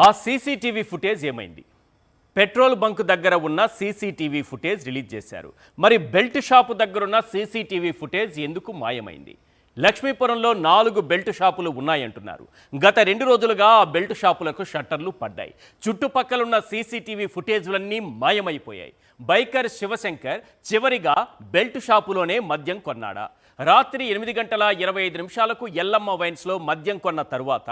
ఆ CCTV footage ఏమైంది? Petrol bunk దగ్గర ఉన్న సీసీటీవీ ఫుటేజ్ రిలీజ్ చేశారు. మరి బెల్ట్ షాపు దగ్గరున్న సీసీటీవీ ఫుటేజ్ ఎందుకు మాయమైంది? లక్ష్మీపురంలో 4 బెల్ట్ షాపులు ఉన్నాయంటున్నారు. గత 2 రోజులుగా ఆ బెల్ట్ షాపులకు షట్టర్లు పడ్డాయి. చుట్టుపక్కలున్న సీసీటీవీ ఫుటేజ్లన్నీ మాయమైపోయాయి. బైకర్ శివశంకర్ చివరిగా బెల్ట్ షాపులోనే మద్యం కొన్నాడా? రాత్రి 8:25 ఎల్లమ్మ వైన్స్లో మద్యం కొన్న తరువాత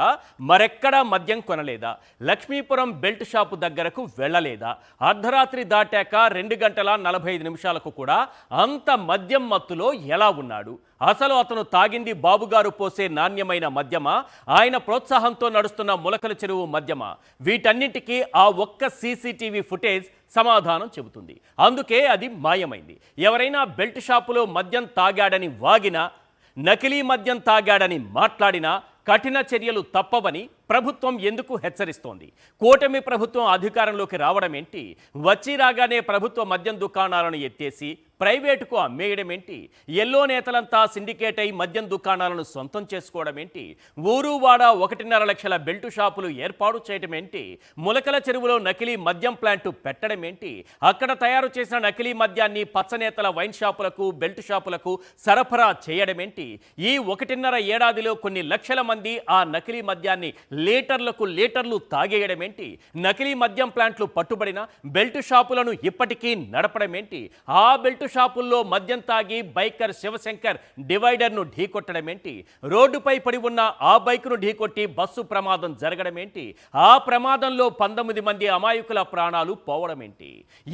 మరెక్కడా మద్యం కొనలేదా? లక్ష్మీపురం బెల్ట్ షాపు దగ్గరకు వెళ్ళలేదా? అర్ధరాత్రి దాటాక 2:45 కూడా అంత మద్యం మత్తులో ఎలా ఉన్నాడు? అసలు అతను తాగింది బాబుగారు పోసే నాణ్యమైన మద్యమా, ఆయన ప్రోత్సాహంతో నడుస్తున్న ములకల చెరువు మద్యమా? వీటన్నింటికీ ఆ ఒక్క సీసీటీవీ ఫుటేజ్ సమాధానం చెబుతుంది. అందుకే అది మాయమైంది. ఎవరైనా బెల్ట్ షాపులో మద్యం తాగాడని వాగినా, నకిలీ మద్యం తాగాడని మాట్లాడినా కఠిన చర్యలు తప్పవని ప్రభుత్వం ఎందుకు హెచ్చరిస్తోంది? కూటమి ప్రభుత్వం అధికారంలోకి రావడం ఏంటి? వచ్చి రాగానే ప్రభుత్వ మద్యం దుకాణాలను ఎత్తేసి ప్రైవేటుకు అమ్మేయడం ఏంటి? ఎల్లో నేతలంతా సిండికేట్ అయి మద్యం దుకాణాలను సొంతం చేసుకోవడం ఏంటి? ఊరు వాడ 1.5 లక్షల బెల్టు షాపులు ఏర్పాటు చేయడం ఏంటి? ములకల చెరువులో నకిలీ మద్యం ప్లాంటు పెట్టడం ఏంటి? అక్కడ తయారు చేసిన నకిలీ మద్యాన్ని పచ్చనేతల వైన్ షాపులకు బెల్టు షాపులకు సరఫరా చేయడం ఏంటి? ఈ 1.5 ఏడాదిలో కొన్ని లక్షల మంది ఆ నకిలీ మద్యాన్ని లీటర్లు తాగేయడం ఏంటి? నకిలీ మద్యం ప్లాంట్లు పట్టుబడిన బెల్టు షాపులను ఇప్పటికీ నడపడం ఏంటి? ఆ బెల్టు షాపుల్లో మద్యం తాగి బైకర్ శివశంకర్ డివైడర్ను ఢీకొట్టడం ఏంటి? రోడ్డుపై పడి ఉన్న ఆ బైకును ఢీకొట్టి బస్సు ప్రమాదం జరగడం ఏంటి? ఆ ప్రమాదంలో 19 మంది అమాయకుల ప్రాణాలు పోవడం ఏంటి?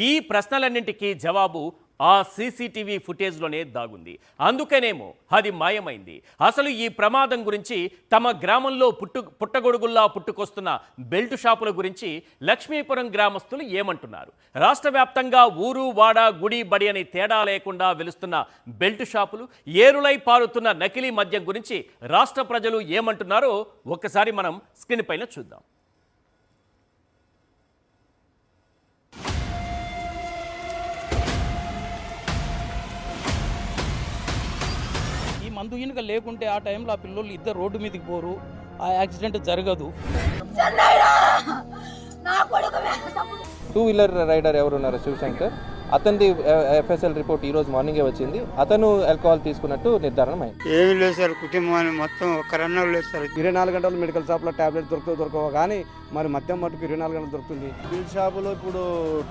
ఈ ప్రశ్నలన్నింటికీ జవాబు ఆ సీసీటీవీ ఫుటేజ్లోనే దాగుంది. అందుకనేమో అది మాయమైంది. అసలు ఈ ప్రమాదం గురించి, తమ గ్రామంలో పుట్టగొడుగుల్లా పుట్టుకొస్తున్న బెల్ట్ షాపుల గురించి లక్ష్మీపురం గ్రామస్తులు ఏమంటున్నారు? రాష్ట్ర వ్యాప్తంగా ఊరు వాడ గుడి బడి అని తేడా లేకుండా వెలుస్తున్న బెల్ట్ షాపులు, ఏరులై పారుతున్న నకిలీ మద్యం గురించి రాష్ట్ర ప్రజలు ఏమంటున్నారో ఒక్కసారి మనం స్క్రీన్ పైన చూద్దాం. మందు ఈనక లేకుంటే ఆ టైంలో ఆ పిల్లలు ఇద్దరు రోడ్డు మీదకి పోరు, ఆ యాక్సిడెంట్ జరగదు. 2 వీలర్ రైడర్ ఎవరున్నారు శివశంకర్, అతనిది ఎఫ్ఎస్ఎల్ రిపోర్ట్ ఈరోజు మార్నింగే వచ్చింది. అతను ఆల్కహాల్ తీసుకున్నట్టు నిర్ధారణ అయింది. ఏమి లేదు సార్, కుటుంబాన్ని మొత్తం ఒక్కరన్నా లేదు సార్. 24 గంటలు మెడికల్ షాప్లో టాబ్లెట్ దొరకవు కానీ మరి మద్యం మటుకు 24 గంటలు దొరుకుతుంది. బిల్ షాపులో ఇప్పుడు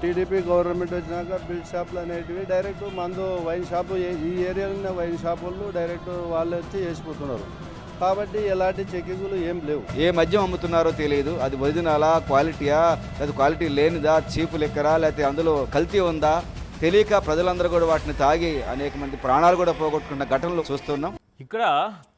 టీడీపీ గవర్నమెంట్ వచ్చినాక బిల్ షాపులు అనేటివి డైరెక్ట్ మందు వైన్ షాపు, ఈ ఏరియాలో ఉన్న వైన్ షాపులు డైరెక్ట్ వాళ్ళు వచ్చి వేసిపోతున్నారు. కాబట్టి ఎలాంటి చెకింగులు ఏం లేవు. ఏ మద్యం అమ్ముతున్నారో తెలియదు, అది ఒరిజినలా, క్వాలిటీయా, లేదా క్వాలిటీ లేనిదా, చీపు లెక్కరా, లేకపోతే అందులో కల్తీ ఉందా తెలియక ప్రజలందరూ కూడా వాటిని తాగి అనేక మంది ప్రాణాలు కూడా పోగొట్టుకున్న ఘటనలు చూస్తున్నాం. ఇక్కడ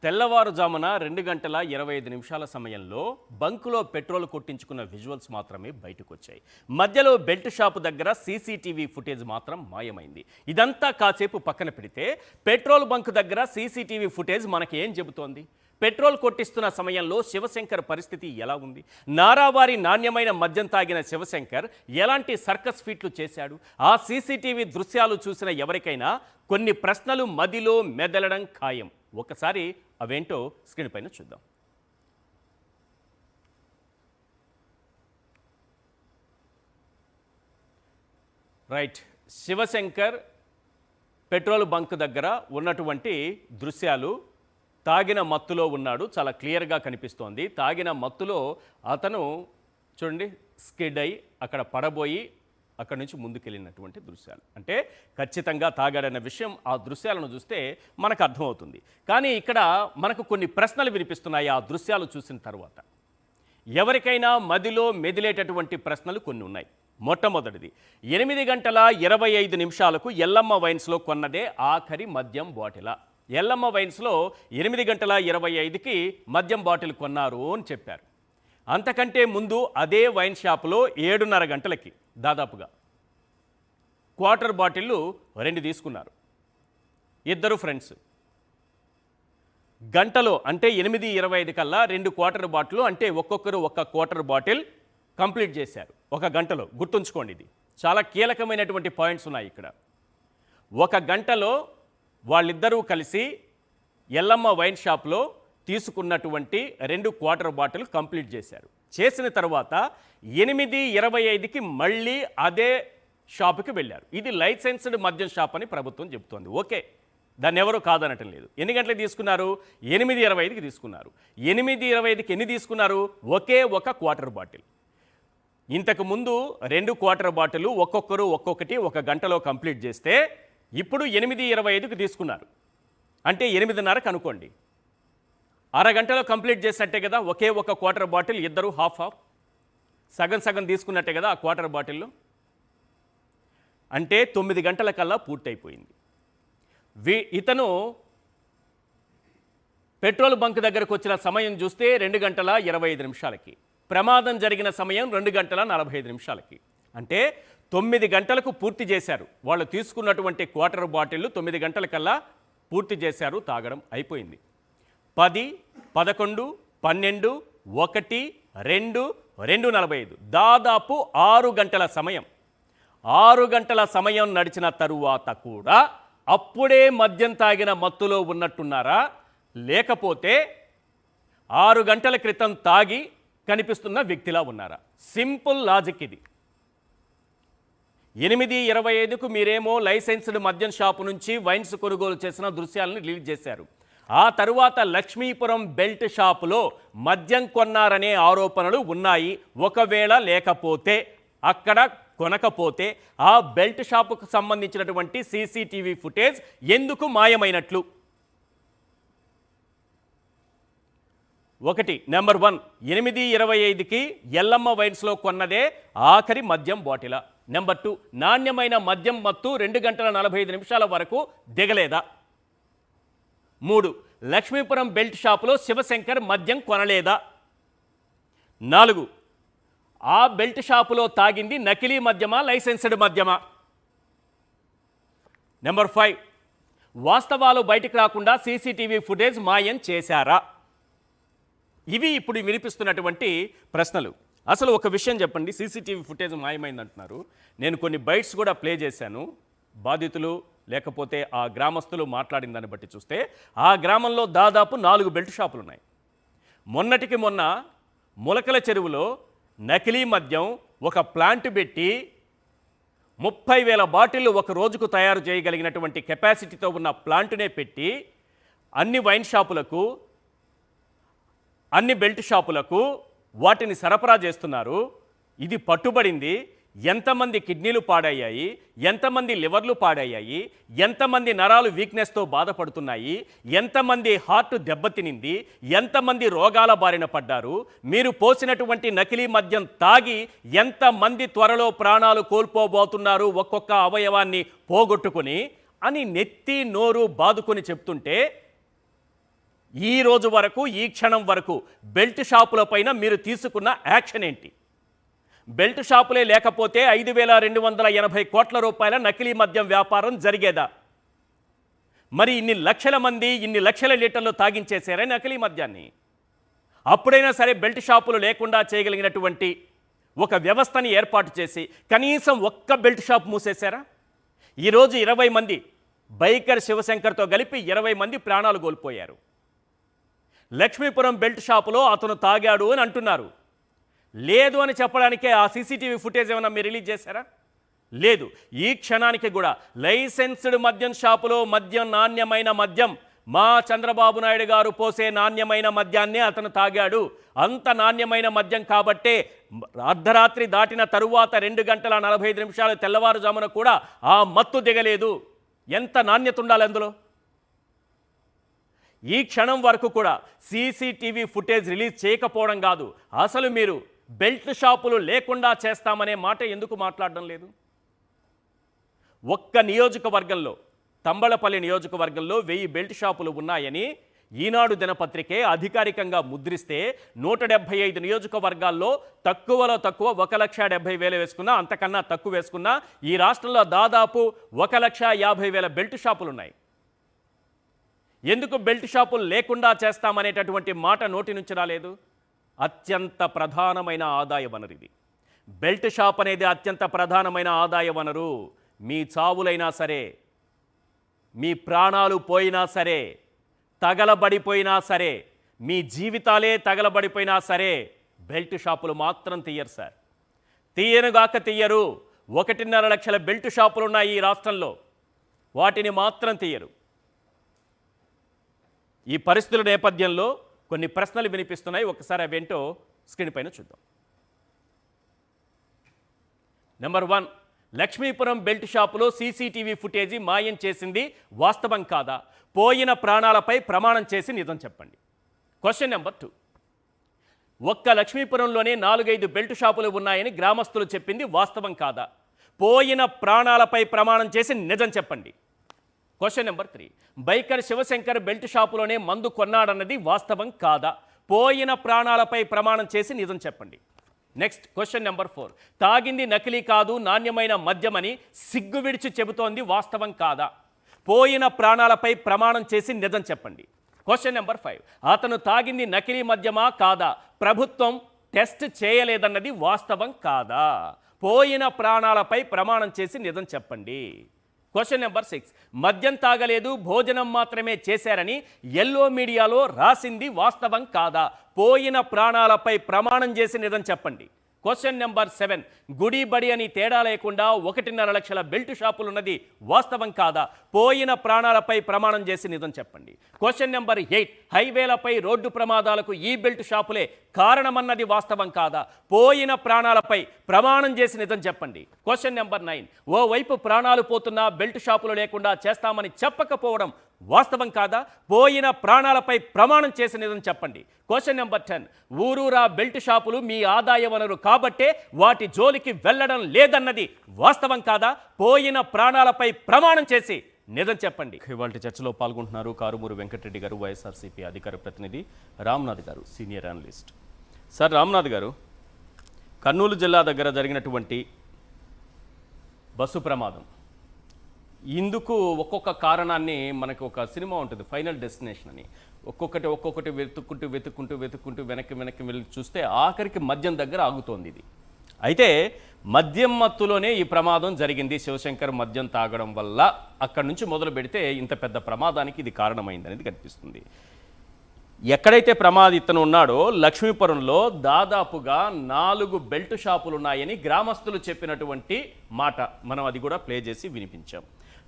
తెల్లవారుజామున 2:25 సమయంలో బంకులో పెట్రోల్ కొట్టించుకున్న విజువల్స్ మాత్రమే బయటకు వచ్చాయి. మధ్యలో బెల్ట్ షాపు దగ్గర సీసీటీవీ ఫుటేజ్ మాత్రం మాయమైంది. ఇదంతా కాసేపు పక్కన పెడితే పెట్రోల్ బంక్ దగ్గర సీసీటీవీ ఫుటేజ్ మనకి ఏం చెబుతోంది? పెట్రోల్ కొట్టిస్తున్న సమయంలో శివశంకర్ పరిస్థితి ఎలా ఉంది? నారావారి నాణ్యమైన మద్యం తాగిన శివశంకర్ ఎలాంటి సర్కస్ ఫీట్లు చేశాడు? ఆ సీసీటీవీ దృశ్యాలు చూసిన ఎవరికైనా కొన్ని ప్రశ్నలు మదిలో మెదలడం ఖాయం. ఒకసారి అవేంటో స్క్రీన్ పైన చూద్దాం. రైట్, శివశంకర్ పెట్రోల్ బంక్ దగ్గర ఉన్నటువంటి దృశ్యాలు. తాగిన మత్తులో ఉన్నాడు, చాలా క్లియర్గా కనిపిస్తోంది. తాగిన మత్తులో అతను చూడండి స్కిడ్ అయి అక్కడ పడబోయి అక్కడి నుంచి ముందుకెళ్ళినటువంటి దృశ్యాలు. అంటే ఖచ్చితంగా తాగాడన్న విషయం ఆ దృశ్యాలను చూస్తే మనకు అర్థమవుతుంది. కానీ ఇక్కడ మనకు కొన్ని ప్రశ్నలు వినిపిస్తున్నాయి ఆ దృశ్యాలు చూసిన తర్వాత. ఎవరికైనా మదిలో మెదిలేటటువంటి ప్రశ్నలు కొన్ని ఉన్నాయి. మొట్టమొదటిది, 8:25 ఎల్లమ్మ వైన్స్లో కొన్నదే ఆఖరి మద్యం బాటిలా? ఎల్లమ్మ వైన్స్లో 8:25 మద్యం బాటిల్ కొన్నారు అని చెప్పారు. అంతకంటే ముందు అదే వైన్ షాపులో 7:30 గంటలకి దాదాపుగా క్వార్టర్ బాటిళ్ళు 2 తీసుకున్నారు. ఇద్దరు ఫ్రెండ్స్ గంటలో అంటే 8:25 కల్లా 2 క్వార్టర్ బాటిల్, అంటే ఒక్కొక్కరు 1 క్వార్టర్ బాటిల్ కంప్లీట్ చేశారు 1 గంటలో. గుర్తుంచుకోండి, ఇది చాలా కీలకమైనటువంటి పాయింట్స్ ఉన్నాయి ఇక్కడ. 1 గంటలో వాళ్ళిద్దరూ కలిసి ఎల్లమ్మ వైన్ షాప్లో తీసుకున్నటువంటి 2 క్వార్టర్ బాటిల్ కంప్లీట్ చేశారు. చేసిన తర్వాత 8:25కి మళ్ళీ అదే షాపుకి వెళ్ళారు. ఇది లైసెన్స్డ్ మద్యం షాప్ అని ప్రభుత్వం చెబుతోంది. ఓకే, దాన్ని ఎవరు కాదనటం లేదు. ఎన్ని గంటలకు తీసుకున్నారు? 8:25కి తీసుకున్నారు. 8:25కి ఎన్ని తీసుకున్నారు? ఒకే ఒక క్వార్టర్ బాటిల్. ఇంతకు ముందు 2 క్వార్టర్ బాటిల్ ఒక్కొక్కరు ఒక్కొక్కటి 1 గంటలో కంప్లీట్ చేస్తే ఇప్పుడు 8:25కి తీసుకున్నారు. అంటే 8:30కి అనుకోండి, అరగంటలో కంప్లీట్ చేసినట్టే కదా. ఒకే ఒక క్వార్టర్ బాటిల్, ఇద్దరు హాఫ్ సగం సగం తీసుకున్నట్టే కదా ఆ క్వార్టర్ బాటిల్లో. అంటే 9 గంటల కల్లా పూర్తయిపోయింది. ఇతను పెట్రోల్ బంక్ దగ్గరకు వచ్చిన సమయం చూస్తే 2:25 ప్రమాదం జరిగిన సమయం 2:45. అంటే 9 గంటలకు పూర్తి చేశారు. వాళ్ళు తీసుకున్నటువంటి క్వార్టర్ బాటిళ్ళు 9 గంటల కల్లా పూర్తి చేశారు, తాగడం అయిపోయింది. 10, 11, 12, 1, 2, 2:45 దాదాపు 6 గంటల సమయం. 6 గంటల సమయం నడిచిన తరువాత కూడా అప్పుడే మద్యం తాగిన మత్తులో ఉన్నట్టున్నారా, లేకపోతే 6 గంటల క్రితం తాగి కనిపిస్తున్న వ్యక్తిలా ఉన్నారా? సింపుల్ లాజిక్ ఇది. 8:25కు మీరేమో లైసెన్స్డ్ మద్యం షాపు నుంచి వైన్స్ కొనుగోలు చేసిన దృశ్యాలను రిలీజ్ చేశారు. ఆ తరువాత లక్ష్మీపురం బెల్ట్ షాపులో మద్యం కొన్నారనే ఆరోపణలు ఉన్నాయి. ఒకవేళ లేకపోతే, అక్కడ కొనకపోతే ఆ బెల్ట్ షాపుకు సంబంధించినటువంటి సీసీటీవీ ఫుటేజ్ ఎందుకు మాయమైనట్లు? ఒకటి, నెంబర్ 1, 8:25కి ఎల్లమ్మ వైన్స్లో కొన్నదే ఆఖరి మద్యం బాటిలా? నెంబర్ 2, నాణ్యమైన మద్యం మత్తు 2:45 వరకు దిగలేదా? 3, లక్ష్మీపురం బెల్ట్ షాపులో శివశంకర్ మద్యం కొనలేదా? 4, ఆ బెల్ట్ షాపులో తాగింది నకిలీ మద్యమా, లైసెన్స్డ్ మద్యమా? నెంబర్ 5, వాస్తవాలు బయటికి రాకుండా సీసీటీవీ ఫుటేజ్ మాయం చేశారా? ఇవి ఇప్పుడు వినిపిస్తున్నటువంటి ప్రశ్నలు. అసలు ఒక విషయం చెప్పండి, సీసీటీవీ ఫుటేజ్ మాయమైందంటున్నారు. నేను కొన్ని బైట్స్ కూడా ప్లే చేశాను. బాధితులు లేకపోతే ఆ గ్రామస్తులు మాట్లాడిన దాన్ని బట్టి చూస్తే ఆ గ్రామంలో దాదాపు 4 బెల్ట్ షాపులు ఉన్నాయి. మొన్నటికి మొన్న ములకల చెరువులో నకిలీ మద్యం ఒక ప్లాంట్ పెట్టి 30,000 బాటిళ్ళు ఒక రోజుకు తయారు చేయగలిగినటువంటి కెపాసిటీతో ఉన్న ప్లాంటునే పెట్టి అన్ని వైన్ షాపులకు, అన్ని బెల్ట్ షాపులకు వాటిని సరఫరా చేస్తున్నారు. ఇది పట్టుబడింది. ఎంతమంది కిడ్నీలు పాడయ్యాయి, ఎంతమంది లివర్లు పాడయ్యాయి, ఎంతమంది నరాలు వీక్నెస్తో బాధపడుతున్నాయి, ఎంతమంది హార్ట్ దెబ్బతినింది, ఎంతమంది రోగాల బారిన పడ్డారు, మీరు పోసినటువంటి నకిలీ మద్యం తాగి ఎంతమంది త్వరలో ప్రాణాలు కోల్పోబోతున్నారు ఒక్కొక్క అవయవాన్ని పోగొట్టుకుని అని నెత్తి నోరు బాదుకొని చెప్తుంటే, ఈ రోజు వరకు, ఈ క్షణం వరకు బెల్ట్ షాపుల పైన మీరు తీసుకున్న యాక్షన్ ఏంటి? బెల్ట్ షాపులే లేకపోతే 5,280 కోట్ల రూపాయల నకిలీ మద్యం వ్యాపారం జరిగేదా? మరి ఇన్ని లక్షల మంది, ఇన్ని లక్షల లీటర్లు తాగించేశారే నకిలీ మద్యాన్ని. అప్పుడైనా సరే బెల్ట్ షాపులు లేకుండా చేయగలిగినటువంటి ఒక వ్యవస్థని ఏర్పాటు చేసి కనీసం ఒక్క బెల్ట్ షాప్ మూసేశారా? ఈరోజు 20 మంది, బైకర్ శివశంకర్తో కలిపి 20 మంది ప్రాణాలు కోల్పోయారు. లక్ష్మీపురం బెల్ట్ షాపులో అతను తాగాడు అని అంటున్నారు. లేదు అని చెప్పడానికే ఆ సీసీటీవీ ఫుటేజ్ ఏమైనా మీరు రిలీజ్ చేశారా? లేదు. ఈ క్షణానికి కూడా లైసెన్స్డ్ మద్యం షాపులో మద్యం, నాణ్యమైన మద్యం, మా చంద్రబాబు నాయుడు గారు పోసే నాణ్యమైన మద్యాన్నే అతను తాగాడు. అంత నాణ్యమైన మద్యం కాబట్టే అర్ధరాత్రి దాటిన తరువాత 2:45 తెల్లవారుజామున కూడా ఆ మత్తు దిగలేదు. ఎంత నాణ్యత ఉండాలి అందులో? ఈ క్షణం వరకు కూడా సీసీటీవీ ఫుటేజ్ రిలీజ్ చేయకపోవడం కాదు, అసలు మీరు బెల్ట్ షాపులు లేకుండా చేస్తామనే మాట ఎందుకు మాట్లాడడం లేదు? ఒక్క నియోజకవర్గంలో, తంబళపల్లి నియోజకవర్గంలో 1000 బెల్ట్ షాపులు ఉన్నాయని ఈనాడు దినపత్రికే అధికారికంగా ముద్రిస్తే 175 నియోజకవర్గాల్లో తక్కువలో తక్కువ 1,70,000 వేసుకున్నా, అంతకన్నా తక్కువ వేసుకున్నా ఈ రాష్ట్రంలో దాదాపు 1,50,000 బెల్ట్ షాపులు ఉన్నాయి. ఎందుకు బెల్ట్ షాపులు లేకుండా చేస్తామనేటటువంటి మాట నోటి నుంచి రాలేదు? అత్యంత ప్రధానమైన ఆదాయ వనరు ఇది. బెల్ట్ షాప్ అనేది అత్యంత ప్రధానమైన ఆదాయ వనరు. మీ చావులైనా సరే, మీ ప్రాణాలు పోయినా సరే, తగలబడిపోయినా సరే, మీ జీవితాలే తగలబడిపోయినా సరే బెల్ట్ షాపులు మాత్రం తీయరు సార్. తీయనుగాక తీయరు. 1.5 లక్షల బెల్ట్ షాపులు ఉన్నాయి ఈ రాష్ట్రంలో, వాటిని మాత్రం తీయరు. ఈ పరిస్థితుల నేపథ్యంలో కొన్ని ప్రశ్నలు వినిపిస్తున్నాయి. ఒకసారి అవేంటో స్క్రీన్ పైన చూద్దాం. నెంబర్ 1, లక్ష్మీపురం బెల్ట్ షాపులో సీసీటీవీ ఫుటేజీ మాయం చేసింది వాస్తవం కాదా? పోయిన ప్రాణాలపై ప్రమాణం చేసి నిజం చెప్పండి. క్వశ్చన్ నెంబర్ 2, ఒక్క లక్ష్మీపురంలోనే 4-5 బెల్ట్ షాపులు ఉన్నాయని గ్రామస్తులు చెప్పింది వాస్తవం కాదా? పోయిన ప్రాణాలపై ప్రమాణం చేసి నిజం చెప్పండి. Question number 3, biker Shivashankar belt షాపులోనే మందు కొన్నాడన్నది వాస్తవం కాదా? పోయిన ప్రాణాలపై ప్రమాణం చేసి నిజం చెప్పండి. నెక్స్ట్ క్వశ్చన్ నెంబర్ 4, తాగింది నకిలీ కాదు నాణ్యమైన మద్యమని సిగ్గు విడిచి చెబుతోంది వాస్తవం కాదా? పోయిన ప్రాణాలపై ప్రమాణం చేసి నిజం చెప్పండి. క్వశ్చన్ నెంబర్ 5, అతను తాగింది నకిలీ మద్యమా కాదా? ప్రభుత్వం టెస్ట్ చేయలేదన్నది వాస్తవం కాదా? పోయిన ప్రాణాలపై ప్రమాణం చేసి నిజం చెప్పండి. క్వశ్చన్ నెంబర్ 6, మద్యం తాగలేదు భోజనం మాత్రమే చేశారని ఎల్లో మీడియాలో రాసింది వాస్తవం కాదా? పోయిన ప్రాణాలపై ప్రమాణం చేసి నిజం చెప్పండి. క్వశ్చన్ నెంబర్ 7, గుడి బడి అని తేడా లేకుండా 1.5 లక్షల బెల్ట్ షాపులున్నది వాస్తవం కాదా? పోయిన ప్రాణాలపై ప్రమాణం చేసి నిజం చెప్పండి. క్వశ్చన్ నెంబర్ 8, హైవేలపై రోడ్డు ప్రమాదాలకు ఈ బెల్ట్ షాపులే కారణమన్నది వాస్తవం కాదా? పోయిన ప్రాణాలపై ప్రమాణం చేసి నిజం చెప్పండి. క్వశ్చన్ నెంబర్ 9, ఓవైపు ప్రాణాలు పోతున్నా బెల్ట్ షాపులు లేకుండా చేస్తామని చెప్పకపోవడం వాస్తవం కాదా? పోయిన ప్రాణాలపై ప్రమాణం చేసి నిజం చెప్పండి. క్వశ్చన్ నెంబర్ 10, ఊరూరా బెల్ట్ షాపులు మీ ఆదాయ వనరు కాబట్టే వాటి జోలికి వెళ్ళడం లేదన్నది వాస్తవం కాదా? పోయిన ప్రాణాలపై ప్రమాణం చేసి నిజం చెప్పండి. ఇవాళ చర్చలో పాల్గొంటున్నారు కారుమూరి వెంకటరెడ్డి గారు, వైఎస్ఆర్సీపీ అధికార ప్రతినిధి, రామ్నాథ్ గారు, సీనియర్ అనలిస్ట్. సార్ రామ్నాథ్ గారు, కర్నూలు జిల్లా దగ్గర జరిగినటువంటి బస్సు ప్రమాదం, ఇందుకు ఒక్కొక్క కారణాన్ని మనకు ఒక సినిమా ఉంటుంది ఫైనల్ డెస్టినేషన్ అని, ఒక్కొక్కటి వెతుక్కుంటూ వెనక్కి వెళ్ళి చూస్తే ఆఖరికి మద్యం దగ్గర ఆగుతోంది ఇది. అయితే మద్యం మత్తులోనే ఈ ప్రమాదం జరిగింది. శివశంకర్ మద్యం తాగడం వల్ల అక్కడి నుంచి మొదలు పెడితే ఇంత పెద్ద ప్రమాదానికి ఇది కారణమైంది అనేది కనిపిస్తుంది. ఎక్కడైతే ప్రమాదితను ఉన్నాడో లక్ష్మీపురంలో దాదాపుగా 4 బెల్ట్ షాపులు ఉన్నాయని గ్రామస్తులు చెప్పినటువంటి మాట మనం అది కూడా ప్లే చేసి వినిపించాం.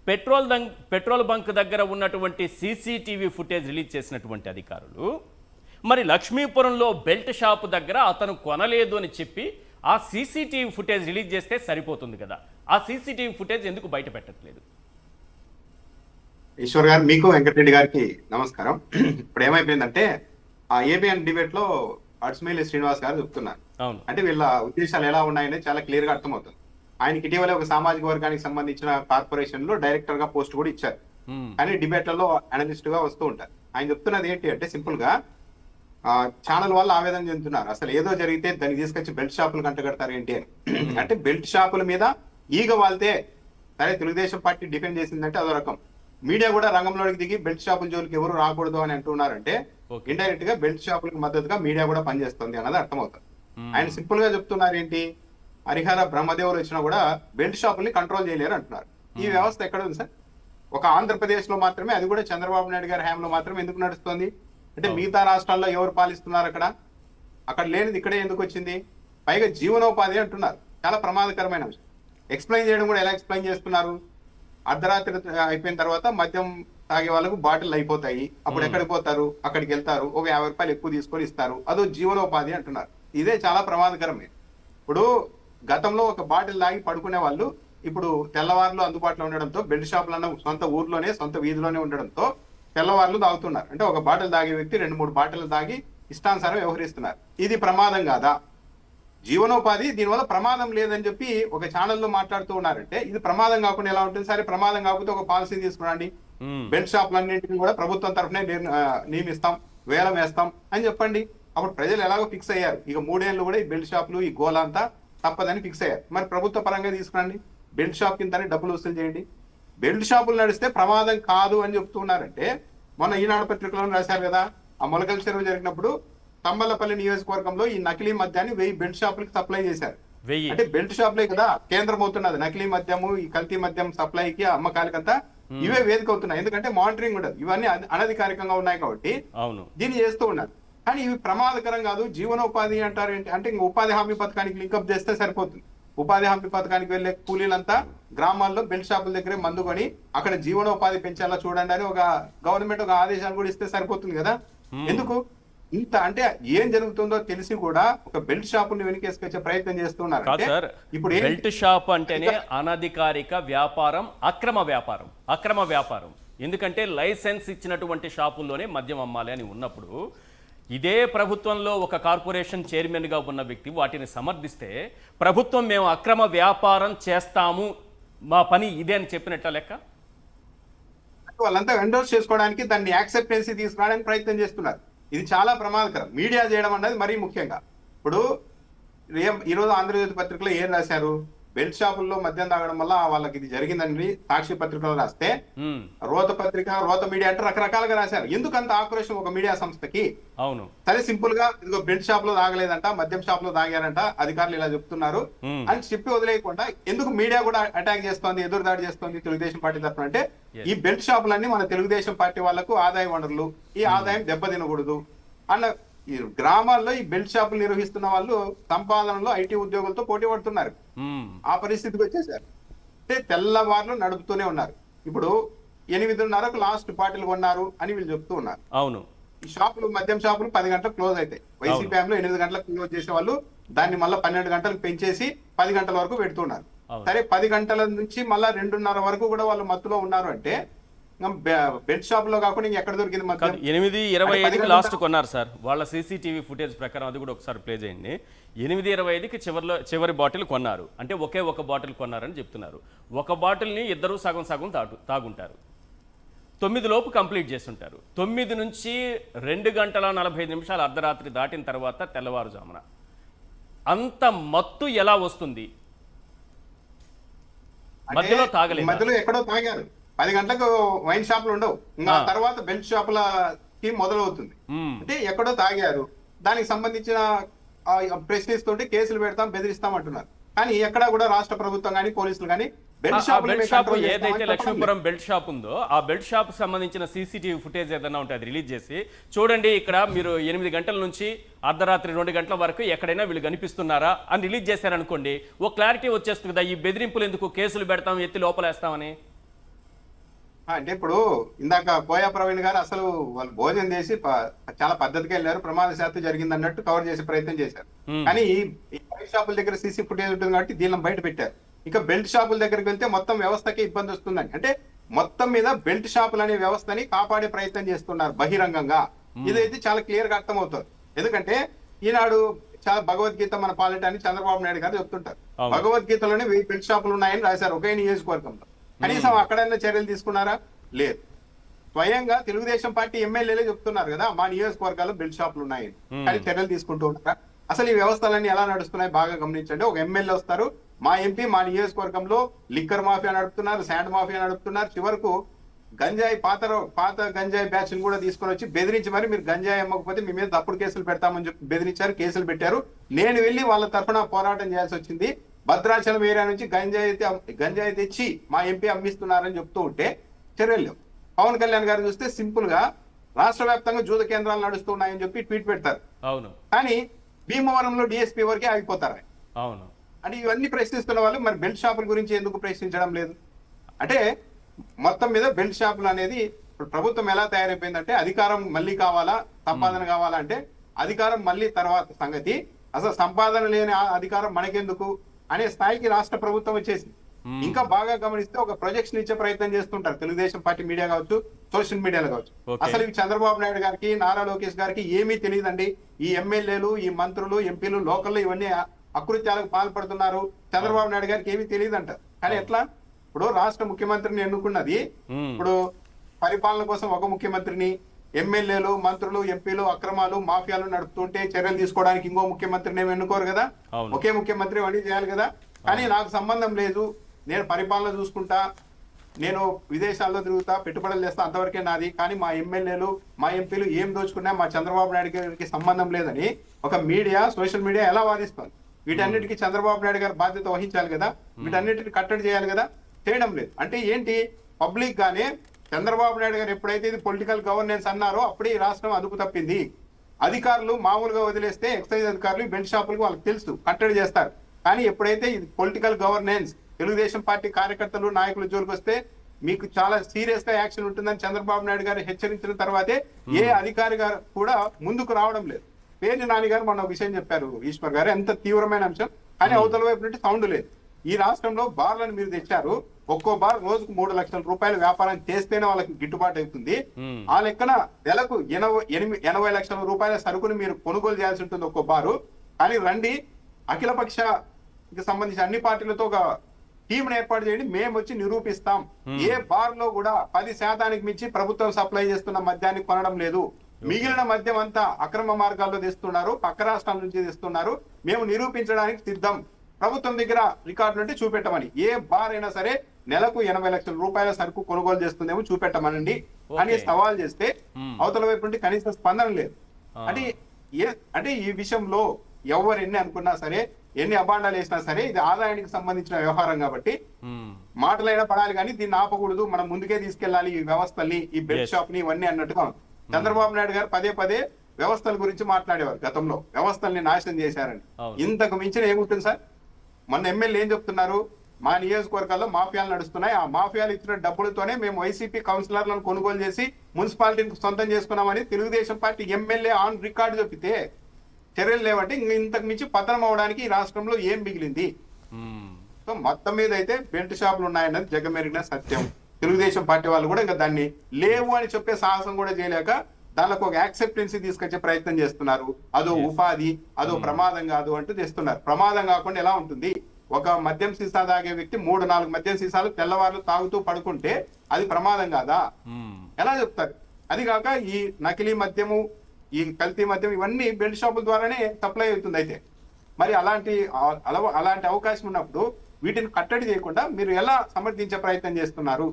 పెట్రోల్ బంక్ దగ్గర ఉన్నటువంటి సీసీటీవీ ఫుటేజ్ రిలీజ్ చేసినటువంటి అధికారులు మరి లక్ష్మీపురంలో బెల్ట్ షాపు దగ్గర అతను కొనలేదు అని చెప్పి ఆ సీసీటీవీ ఫుటేజ్ రిలీజ్ చేస్తే సరిపోతుంది కదా, ఆ సీసీటీవీ ఫుటేజ్ ఎందుకు బయట పెట్టట్లేదు? ఈశ్వర్ గారు, మీకు వెంకటరెడ్డి గారికి నమస్కారం. ఇప్పుడు ఏమైపోయిందంటే ఆ ఏబిఎన్ డిబేట్ లో అడ్స్మేలి శ్రీనివాస్ గారు చెప్తున్నారు, అంటే వీళ్ళ ఉద్దేశాలు ఎలా ఉన్నాయని చాలా క్లియర్ గా అర్థమవుతుంది. ఆయనకి ఇటీవల ఒక సామాజిక వర్గానికి సంబంధించిన కార్పొరేషన్ లో డైరెక్టర్ గా పోస్ట్ కూడా ఇచ్చారు, కానీ డిబేట్లలో అనలిస్ట్ గా వస్తూ ఉంటారు. ఆయన చెప్తున్నది ఏంటి అంటే సింపుల్ గా ఛానల్ వాళ్ళు ఆవేదన చెందుతున్నారు, అసలు ఏదో జరిగితే దాన్ని తీసుకొచ్చి బెల్ట్ షాపులు కంటగడతారు ఏంటి అని. అంటే బెల్ట్ షాపుల మీద ఈగ వాళ్తే సరే తెలుగుదేశం పార్టీ డిఫెండ్ చేసిందంటే అదో రకం, మీడియా కూడా రంగంలోకి దిగి బెల్ట్ షాపుల జోలికి ఎవరు రాకూడదు అని అంటున్నారంటే ఇండైరెక్ట్ గా బెల్ట్ షాపులకు మద్దతుగా మీడియా కూడా పనిచేస్తుంది అన్నది అర్థమవుతుంది. ఆయన సింపుల్ గా చెప్తున్నారు ఏంటి, హరిహర బ్రహ్మదేవులు వచ్చినా కూడా బెల్ట్ షాపుల్ని కంట్రోల్ చేయలేరు అంటున్నారు. ఈ వ్యవస్థ ఎక్కడ ఉంది సార్? ఒక ఆంధ్రప్రదేశ్ లో మాత్రమే, అది కూడా చంద్రబాబు నాయుడు గారి హయాంలో మాత్రమే ఎందుకు నడుస్తుంది? అంటే మిగతా రాష్ట్రాల్లో ఎవరు పాలిస్తున్నారు అక్కడ లేనిది ఇక్కడే ఎందుకు వచ్చింది? పైగా జీవనోపాధి అంటున్నారు, చాలా ప్రమాదకరమైన అంశం. ఎక్స్ప్లెయిన్ చేయడం కూడా ఎలా ఎక్స్ప్లెయిన్ చేస్తున్నారు? అర్ధరాత్రి అయిపోయిన తర్వాత మద్యం తాగే వాళ్ళకు బాటిల్ అయిపోతాయి, అప్పుడు ఎక్కడికి పోతారు? అక్కడికి వెళ్తారు, ఒక 50 రూపాయలు ఎక్కువ తీసుకొని ఇస్తారు, అదో జీవనోపాధి అంటున్నారు. ఇదే చాలా ప్రమాదకరమే. ఇప్పుడు గతంలో ఒక బాటిల్ తాగి పడుకునే వాళ్ళు ఇప్పుడు తెల్లవారులు అందుబాటులో ఉండడంతో బెల్ట్ షాపులన్న సొంత ఊర్లోనే సొంత వీధిలోనే ఉండడంతో తెల్లవారులు తాగుతున్నారు. అంటే ఒక బాటిల్ తాగే వ్యక్తి 2-3 బాటిల్ తాగి ఇష్టానుసారం వ్యవహరిస్తున్నారు. ఇది ప్రమాదం కాదా? జీవనోపాధి, దీనివల్ల ప్రమాదం లేదని చెప్పి ఒక ఛానల్లో మాట్లాడుతూ ఉన్నారంటే ఇది ప్రమాదం కాకుండా ఎలా ఉంటుంది? సరే ప్రమాదం కాకపోతే ఒక పాలసీ తీసుకురండి, బెల్ట్ షాపులన్నింటినీ కూడా ప్రభుత్వం తరఫునే నియమిస్తాం, వేలం వేస్తాం అని చెప్పండి. అప్పుడు ప్రజలు ఎలాగో ఫిక్స్ అయ్యారు, ఇక 3 ఏళ్ళు కూడా ఈ బెల్ట్ షాపులు ఈ గోల అంతా తప్పదని ఫిక్స్ అయ్యారు. మరి ప్రభుత్వ పరంగా తీసుకురండి, బెల్ట్ షాప్ కిందనే డబ్బులు వసూలు చేయండి. బెల్ట్ షాపులు నడిస్తే ప్రమాదం కాదు అని చెప్తున్నారంటే మొన్న ఈనాడు పత్రికలో రాశారు కదా, ఆ మొలకల చెరువు జరిగినప్పుడు తంబలపల్లి నియోజకవర్గంలో ఈ నకిలీ మద్యాన్ని 1000 బెల్ట్ షాపులకు సప్లై చేశారు. అంటే బెల్ట్ షాపులే కదా కేంద్రం అవుతున్నది, నకిలీ మద్యము ఈ కల్తీ మద్యం సప్లైకి అమ్మకాలకంతా ఇవే వేదిక అవుతున్నాయి. ఎందుకంటే మానిటరింగ్ ఉండదు, ఇవన్నీ అనధికారికంగా ఉన్నాయి కాబట్టి దీన్ని చేస్తూ ఉన్నారు. కానీ ఇవి ప్రమాదకరం కాదు. జీవనోపాధి అంటారు ఏంటి అంటే ఇంక ఉపాధి హామీ పథకానికి లింకప్ చేస్తే సరిపోతుంది. ఉపాధి హామీ పథకానికి వెళ్ళే కూలీలంతా గ్రామాల్లో బెల్ట్ షాపుల దగ్గరే మందు కొని అక్కడ జీవనోపాధి పెంచేలా చూడండి అని ఒక గవర్నమెంట్ ఒక ఆదేశాలు కూడా ఇస్తే సరిపోతుంది కదా. ఎందుకు ఇంత అంటే ఏం జరుగుతుందో తెలిసి కూడా ఒక బెల్ట్ షాపుని వెనకేసుకొచ్చే ప్రయత్నం చేస్తున్నారు. కాదు సార్, ఇప్పుడు బెల్ట్ షాప్ అంటేనే అనధికారిక వ్యాపారం, అక్రమ వ్యాపారం. ఎందుకంటే లైసెన్స్ ఇచ్చినటువంటి షాపుల్లోనే మద్యం అమ్మాలి అని ఉన్నప్పుడు ఇదే ప్రభుత్వంలో ఒక కార్పొరేషన్ చైర్మన్గా ఉన్న వ్యక్తి వాటిని సమర్థిస్తే ప్రభుత్వం మేము అక్రమ వ్యాపారం చేస్తాము, మా పని ఇదే అని చెప్పినట్ట లెక్క. వాళ్ళంతా ఎండోర్స్ చేసుకోవడానికి దాన్ని యాక్సెప్టెన్సీ తీసుకురావడానికి ప్రయత్నం చేస్తున్నారు. ఇది చాలా ప్రమాదకరం. మీడియా చేయడం అన్నది మరీ ముఖ్యంగా. ఇప్పుడు ఈరోజు ఆంధ్రజ్యోతి పత్రికలో ఏం రాశారు, బెల్ట్ షాపుల్లో మద్యం తాగడం వల్ల వాళ్ళకి ఇది జరిగిందని సాక్షి పత్రికలో రాస్తే రోత పత్రిక, రోత మీడియా అంటే రకరకాలుగా రాశారు. ఎందుకు అంత ఆక్రోషం ఒక మీడియా సంస్థకి? అవును, సరే సింపుల్ గా ఇదిగో బెల్ట్ షాప్ లో తాగలేదంట, మద్యం షాప్ లో తాగారంట, అధికారులు ఇలా చెప్తున్నారు అని చెప్పి వదిలేయకుండా ఎందుకు మీడియా కూడా అటాక్ చేస్తోంది, ఎదురుదాడి చేస్తోంది తెలుగుదేశం పార్టీ తరఫున? అంటే ఈ బెల్ట్ షాపులన్నీ మన తెలుగుదేశం పార్టీ వాళ్లకు ఆదాయ వనరులు, ఈ ఆదాయం దెబ్బతినకూడదు అన్న ఈ గ్రామాల్లో ఈ బెల్ట్ షాపులు నిర్వహిస్తున్న వాళ్ళు సంపాదనలో ఐటీ ఉద్యోగులతో పోటీ పడుతున్నారు. ఆ పరిస్థితికి వచ్చేసారు. అంటే తెల్లవారులు నడుపుతూనే ఉన్నారు. ఇప్పుడు 8:30కు లాస్ట్ బాటిల్ కొన్నారు అని వీళ్ళు చెప్తూ ఉన్నారు. అవును, ఈ షాపులు మద్యం షాపులు 10 గంటలకు క్లోజ్ అవుతాయి. వైసీపీ లో 8 గంటలకు క్లోజ్ చేసే వాళ్ళు దాన్ని మళ్ళీ 12 గంటలకు పెంచేసి 10 గంటల వరకు పెడుతున్నారు. సరే 10 గంటల నుంచి మళ్ళా 2:30 వరకు కూడా వాళ్ళు మత్తులో ఉన్నారు అంటే బెల్ట్ షాప్ లో కాకుండా ఎక్కడ దొరికింది? 8:25కి లాస్ట్ కొన్నారు సార్. వాళ్ళ సీసీటీవీ ఫుటేజ్ ప్రకారం అది కూడా ఒకసారి ప్లే చేయండి. 8:25కి చివరి బాటిల్ కొన్నారు అంటే ఒక బాటిల్ కొన్నారని చెప్తున్నారు. ఒక బాటిల్ని ఇద్దరు సగం తాగుంటారు. 9 లోపు కంప్లీట్ చేస్తుంటారు. 9 నుంచి 2 గంటల 45 నిమిషాలు అర్ధరాత్రి దాటిన తర్వాత తెల్లవారుజామున అంత మత్తు ఎలా వస్తుంది? మధ్యలో తాగలేదు, మధ్యలో ఎక్కడో తాగారు. 10 గంటలకు వైన్ షాపులు ఉండవు, ఇంకా తర్వాత బెల్ట్ షాపులకి మొదలవుతుంది. అంటే ఎక్కడో తాగారు, దానికి సంబంధించిన ప్రశ్నిస్తుంటే కేసులు పెడతాం, బెదిరిస్తాం అంటున్నారు. కానీ ఎక్కడా కూడా రాష్ట్ర ప్రభుత్వం కానీ పోలీసులు కానీ బెల్ట్ షాప్ ఏదైతే లక్ష్మీపురం బెల్ట్ షాప్ ఉందో ఆ బెల్ట్ షాప్ సంబంధించిన సీసీటీవీ ఫుటేజ్ ఏదైనా ఉంటే అది రిలీజ్ చేసి చూడండి, ఇక్కడ మీరు 8 గంటల నుంచి అర్ధరాత్రి 2 గంటల వరకు ఎక్కడైనా వీళ్ళు కనిపిస్తున్నారా అని రిలీజ్ చేశారనుకోండి, ఓ క్లారిటీ వచ్చేస్తుంది కదా. ఈ బెదిరింపులు ఎందుకు, కేసులు పెడతాం, ఎత్తి లోపలేస్తామని. అంటే ఇప్పుడు ఇందాక పోయా ప్రవీణ్ గారు అసలు వాళ్ళు భోజనం చేసి చాలా పద్ధతిగా వెళ్ళారు, ప్రమాదశాత్తు జరిగింది అన్నట్టు కవర్ చేసే ప్రయత్నం చేశారు. కానీ ఈ బెల్ట్ షాపుల దగ్గర సీసీ ఫుటేజ్ ఉంటుంది కాబట్టి దీనిని బయట పెట్టారు. ఇక బెల్ట్ షాపుల దగ్గరికి వెళ్తే మొత్తం వ్యవస్థకి ఇబ్బంది వస్తుందని, అంటే మొత్తం మీద బెల్ట్ షాపులు అనే వ్యవస్థని కాపాడే ప్రయత్నం చేస్తున్నారు బహిరంగంగా. ఇదైతే చాలా క్లియర్ గా అర్థమవుతుంది. ఎందుకంటే ఈనాడు చాలా భగవద్గీత మన పాలిట అని చంద్రబాబు నాయుడు గారు చెప్తుంటారు. భగవద్గీతలోనే 1000 బెల్ట్ షాపులు ఉన్నాయని రాశారు ఒకే నియోజకవర్గంలో. కనీసం అక్కడైనా చర్యలు తీసుకున్నారా? లేదు. స్వయంగా తెలుగుదేశం పార్టీ ఎమ్మెల్యేలే చెప్తున్నారు కదా మా నియోజకవర్గాల్లో బెల్ట్ షాపులు ఉన్నాయని, కానీ చర్యలు తీసుకుంటూ ఉంటారా? అసలు ఈ వ్యవస్థలన్నీ ఎలా నడుస్తున్నాయి బాగా గమనించండి. ఒక ఎమ్మెల్యే వస్తారు, మా ఎంపీ మా నియోజకవర్గంలో లిక్కర్ మాఫియా నడుపుతున్నారు, శాండ్ మాఫియా నడుపుతున్నారు, చివరకు గంజాయి పాత గంజాయి బ్యాచ్ ని కూడా తీసుకొని వచ్చి బెదిరించి మరి మీరు గంజాయి అమ్మకపోతే మీ మీద తప్పుడు కేసులు పెడతామని చెప్పి బెదిరించారు, కేసులు పెట్టారు. నేను వెళ్ళి వాళ్ళ తరఫున పోరాటం చేయాల్సి వచ్చింది. భద్రాచలం ఏరియా నుంచి గంజాయి తెచ్చి మా ఎంపీ అమ్మిస్తున్నారని చెప్తూ ఉంటే చర్యలు. పవన్ కళ్యాణ్ గారు చూస్తే సింపుల్ గా రాష్ట్ర వ్యాప్తంగా జూద కేంద్రాలు నడుస్తున్నాయని చెప్పి ట్వీట్ పెడతారు. అవును, కానీ భీమవరంలో డిఎస్పీ వరకే ఆగిపోతారు. అవును, అంటే ఇవన్నీ ప్రశ్నిస్తున్న వాళ్ళు మరి బెల్ట్ షాపుల గురించి ఎందుకు ప్రశ్నించడం లేదు? అంటే మొత్తం మీద బెల్ట్ షాపులు అనేది ప్రభుత్వం ఎలా తయారైపోయిందంటే అధికారం మళ్ళీ కావాలా, సంపాదన కావాలా అంటే అధికారం మళ్ళీ తర్వాత సంగతి, అసలు సంపాదన లేని అధికారం మనకెందుకు అనే స్థాయికి రాష్ట్ర ప్రభుత్వం వచ్చేసి. ఇంకా బాగా గమనిస్తే ఒక ప్రొజెక్షన్ ఇచ్చే ప్రయత్నం చేస్తుంటారు తెలుగుదేశం పార్టీ మీడియా కావచ్చు, సోషల్ మీడియాలో కావచ్చు. అసలు ఈ చంద్రబాబు నాయుడు గారికి, నారా లోకేష్ గారికి ఏమీ తెలియదండి. ఈ ఎమ్మెల్యేలు, ఈ మంత్రులు, ఎంపీలు లోకల్లో ఇవన్నీ అకృత్యాలకు పాల్పడుతున్నారు, చంద్రబాబు నాయుడు గారికి ఏమీ తెలియదంట. కానీ ఎట్లా? ఇప్పుడు రాష్ట్ర ముఖ్యమంత్రిని ఎన్నుకున్నది, ఇప్పుడు పరిపాలన కోసం ఒక ముఖ్యమంత్రిని, ఎమ్మెల్యేలు, మంత్రులు, ఎంపీలు అక్రమాలు, మాఫియాలు నడుపుతుంటే చర్యలు తీసుకోవడానికి ఇంకో ముఖ్యమంత్రిని ఏమి ఎన్నుకోరు కదా. ఒకే ముఖ్యమంత్రి అన్నీ చేయాలి కదా. కానీ నాకు సంబంధం లేదు, నేను పరిపాలన చూసుకుంటా, నేను విదేశాల్లో తిరుగుతా, పెట్టుబడులు చేస్తా, అంతవరకే నాది. కానీ మా ఎమ్మెల్యేలు, మా ఎంపీలు ఏం దోచుకున్నా మా చంద్రబాబు నాయుడు గారికి సంబంధం లేదని ఒక మీడియా, సోషల్ మీడియా ఎలా వాదిస్తుంది? వీటన్నిటికీ చంద్రబాబు నాయుడు గారు బాధ్యత వహించాలి కదా, వీటన్నిటిని కట్టడి చేయాలి కదా. చేయడం లేదు. అంటే ఏంటి? పబ్లిక్ గానే చంద్రబాబు నాయుడు గారు ఎప్పుడైతే ఇది పొలిటికల్ గవర్నెన్స్ అన్నారో అప్పుడే ఈ రాష్ట్రం అదుపు తప్పింది. అధికారులు మామూలుగా వదిలేస్తే ఎక్సైజ్ అధికారులు బెల్ట్ షాపులకు వాళ్ళకి తెలుసు కట్టడి చేస్తారు. కానీ ఎప్పుడైతే ఇది పొలిటికల్ గవర్నెన్స్ తెలుగుదేశం పార్టీ కార్యకర్తలు నాయకులు జోలికి వస్తే మీకు చాలా సీరియస్ గా యాక్షన్ ఉంటుందని చంద్రబాబు నాయుడు గారు హెచ్చరించిన తర్వాతే ఏ అధికారి గారు కూడా ముందుకు రావడం లేదు. పేర్ని నాని గారు మొన్న ఒక విషయం చెప్పారు ఈశ్వర్ గారు, ఎంత తీవ్రమైన అంశం, కానీ అవతల వైపు నుండి సౌండ్ లేదు. ఈ రాష్ట్రంలో బార్లను మీరు తెచ్చారు, ఒక్కో బార్ రోజుకు 3 లక్షల రూపాయలు వ్యాపారం చేస్తేనే వాళ్ళకి గిట్టుబాటు అవుతుంది. ఆ లెక్కన నెలకు 80 లక్షల రూపాయల సరుకును మీరు కొనుగోలు చేయాల్సి ఉంటుంది ఒక్కో బారు. కానీ రండి, అఖిలపక్షకి సంబంధించి అన్ని పార్టీలతో ఒక టీంను ఏర్పాటు చేయండి, మేము వచ్చి నిరూపిస్తాం. ఏ బార్ లో కూడా 10% మించి ప్రభుత్వం సప్లై చేస్తున్న మద్యాన్ని కొనడం లేదు. మిగిలిన మద్యం అంతా అక్రమ మార్గాల్లో తెస్తున్నారు, పక్క రాష్ట్రాల నుంచి తెస్తున్నారు. మేము నిరూపించడానికి సిద్ధం, ప్రభుత్వం దగ్గర రికార్డు నుండి చూపెట్టమని. ఏ బార్ అయినా సరే నెలకు 80 లక్షల రూపాయల సరుకు కొనుగోలు చేస్తుందేమో చూపెట్టమనండి అని సవాల్ చేస్తే అవతల వైపు నుండి కనీస స్పందన లేదు. అంటే ఈ విషయంలో ఎవరు ఎన్ని అనుకున్నా సరే, ఎన్ని అబాండాలు వేసినా సరే, ఇది ఆదాయానికి సంబంధించిన వ్యవహారం కాబట్టి మాటలైనా పడాలి, కానీ దీన్ని ఆపకూడదు, మనం ముందుకే తీసుకెళ్లాలి ఈ వ్యవస్థల్ని, ఈ బెల్ట్ షాప్ ని, ఇవన్నీ అన్నట్టుగా చంద్రబాబు నాయుడు గారు పదే వ్యవస్థల గురించి మాట్లాడేవారు గతంలో, వ్యవస్థల్ని నాశనం చేశారని. ఇంతకు మించిన ఏముంటుంది సార్? మొన్న ఎమ్మెల్యే ఏం చెప్తున్నారు, మా నియోజకవర్గాల్లో మాఫియాలు నడుస్తున్నాయి, ఆ మాఫియాలు ఇచ్చిన డబ్బులతోనే మేము వైసీపీ కౌన్సిలర్లను కొనుగోలు చేసి మున్సిపాలిటీని సొంతం చేసుకున్నామని Telugu Desam party MLA on record చెప్పితే చర్యలు లేవంటే ఇంతకు మించి పతనం అవడానికి ఈ రాష్ట్రంలో ఏం మిగిలింది? సో మొత్తం మీద అయితే బెల్ట్ షాపులు ఉన్నాయన్నది జగమెరిగిన సత్యం. తెలుగుదేశం పార్టీ వాళ్ళు కూడా ఇంకా దాన్ని లేవు అని చెప్పే సాహసం కూడా చేయలేక దానికి ఒక యాక్సెప్టెన్సీ తీసుకొచ్చే ప్రయత్నం చేస్తున్నారు. అదో ఉపాధి, అదో ప్రమాదం కాదు అంటూ తెస్తున్నారు. ప్రమాదం కాకుండా ఎలా ఉంటుంది? ఒక మద్యం సీసా తాగే వ్యక్తి 3-4 మద్యం సీసాలు తెల్లవారులు తాగుతూ పడుకుంటే అది ప్రమాదం కాదా? ఎలా చెప్తారు? అది కాక ఈ నకిలీ మద్యము, ఈ కల్తీ మద్యం, ఇవన్నీ బెల్ట్ షాపుల ద్వారానే సప్లై అవుతుంది. అయితే మరి అలాంటి అవకాశం ఉన్నప్పుడు వీటిని కట్టడి చేయకుండా మీరు ఎలా సమర్థించే ప్రయత్నం చేస్తున్నారు?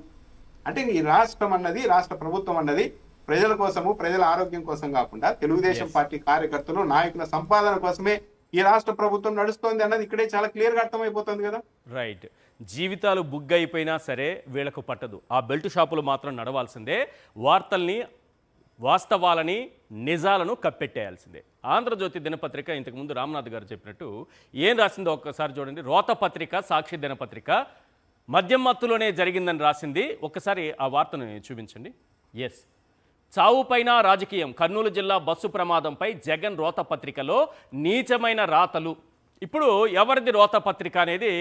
అంటే ఈ రాష్ట్రం అన్నది, రాష్ట్ర ప్రభుత్వం అన్నది ప్రజల కోసము, ప్రజల ఆరోగ్యం కోసం కాకుండా తెలుగుదేశం పార్టీ కార్యకర్తలు, నాయకుల సంపాదన కోసమే ఈ రాష్ట్ర ప్రభుత్వం నడుస్తోంది అన్నది ఇక్కడే చాలా క్లియర్ గా అర్థమైపోతుంది కదా. రైట్. జీవితాలు బుగ్గైపోయినా సరే వీళ్ళకు పట్టదు, ఆ బెల్ట్ షాపులు మాత్రం నడవాల్సిందే. వార్తల్ని, వాస్తవాలని, నిజాలను కప్పెట్టేయాల్సిందే. ఆంధ్రజ్యోతి దినపత్రిక ఇంతకుముందు రామ్నాథ్ గారు చెప్పినట్టు ఏం రాసిందో ఒక్కసారి చూడండి. రోత పత్రిక, సాక్షి దినపత్రిక మద్యం మత్తులోనే జరిగిందని రాసింది. ఒక్కసారి ఆ వార్తను చూపించండి. ఎస్, చావుపైన రాజకీయం, కర్నూలు జిల్లా బస్సు ప్రమాదంపై జగన్ రోత పత్రికలో నీచమైన రాతలు. ఇప్పుడు ఎవరిది రోత పత్రిక అనేది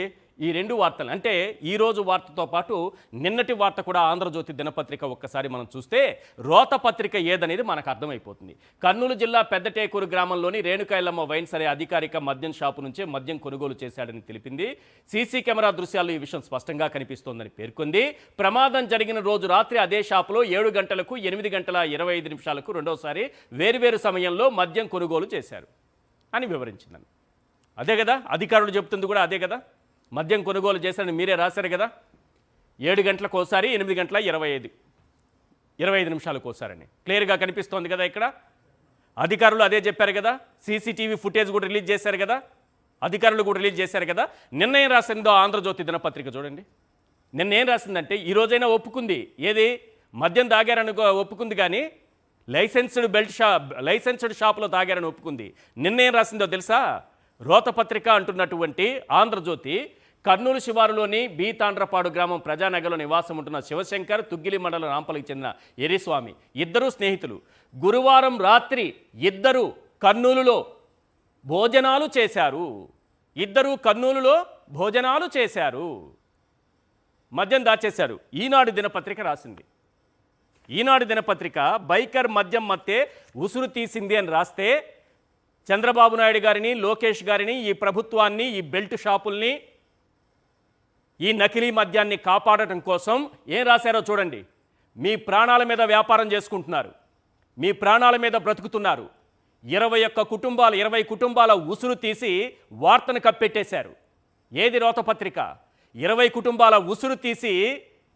ఈ రెండు వార్తలు, అంటే ఈరోజు వార్తతో పాటు నిన్నటి వార్త కూడా ఆంధ్రజ్యోతి దినపత్రిక ఒక్కసారి మనం చూస్తే రోత పత్రిక ఏదనేది మనకు అర్థమైపోతుంది. కర్నూలు జిల్లా పెద్దటేకూరు గ్రామంలోని రేణుకాయలమ్మ వైన్స్ అనే అధికారిక మద్యం షాపు నుంచే మద్యం కొనుగోలు చేశాడని తెలిపింది. సీసీ కెమెరా దృశ్యాల్లో ఈ విషయం స్పష్టంగా కనిపిస్తోందని పేర్కొంది. ప్రమాదం జరిగిన రోజు రాత్రి అదే షాపులో 7 గంటలకు 8 గంటల 25 నిమిషాలకు రెండోసారి వేరువేరు సమయంలో మద్యం కొనుగోలు చేశారు అని వివరించిందని. అదే కదా అధికారులు చెబుతుంది కూడా, అదే కదా మద్యం కొనుగోలు చేశారని మీరే రాశారు కదా. 7 గంటలకు ఒకసారి, 8 గంటల 25 నిమిషాలకు ఒకసారని క్లియర్గా కనిపిస్తోంది కదా. ఇక్కడ అధికారులు అదే చెప్పారు కదా. సీసీటీవీ ఫుటేజ్ కూడా రిలీజ్ చేశారు కదా, అధికారులు కూడా రిలీజ్ చేశారు కదా. నిన్న ఏం రాసిందో ఆంధ్రజ్యోతి దినపత్రిక చూడండి. నిన్న ఏం రాసిందంటే, ఈ రోజైనా ఒప్పుకుంది, ఏది మద్యం తాగారని ఒప్పుకుంది, కానీ లైసెన్స్డ్ షాపులో తాగారని ఒప్పుకుంది. నిన్న ఏం రాసిందో తెలుసా? రోతపత్రిక అంటున్నటువంటి ఆంధ్రజ్యోతి కర్నూలు శివారులోని బీతాండ్రపాడు గ్రామం ప్రజానగర్లో నివాసం ఉంటున్న శివశంకర్, తుగ్గిలి మండలం రాంపల్లికి చెందిన ఎరిస్వామి ఇద్దరు స్నేహితులు గురువారం రాత్రి ఇద్దరు కర్నూలులో భోజనాలు చేశారు. మద్యం దాచేశారు. ఈనాడు దినపత్రిక రాసింది. ఈనాడు దినపత్రిక బైకర్ మద్యం మత్తే ఉసురు తీసింది అని రాస్తే, చంద్రబాబు నాయుడు గారిని, లోకేష్ గారిని, ఈ ప్రభుత్వాన్ని, ఈ బెల్ట్ షాపుల్ని, ఈ నకిలీ మద్యాన్ని కాపాడటం కోసం ఏం రాశారో చూడండి. మీ ప్రాణాల మీద వ్యాపారం చేసుకుంటున్నారు, మీ ప్రాణాల మీద బ్రతుకుతున్నారు. 20 కుటుంబాల ఉసురు తీసి వార్తను కప్పెట్టేశారు. ఏది రోతపత్రిక? 20 కుటుంబాల ఉసురు తీసి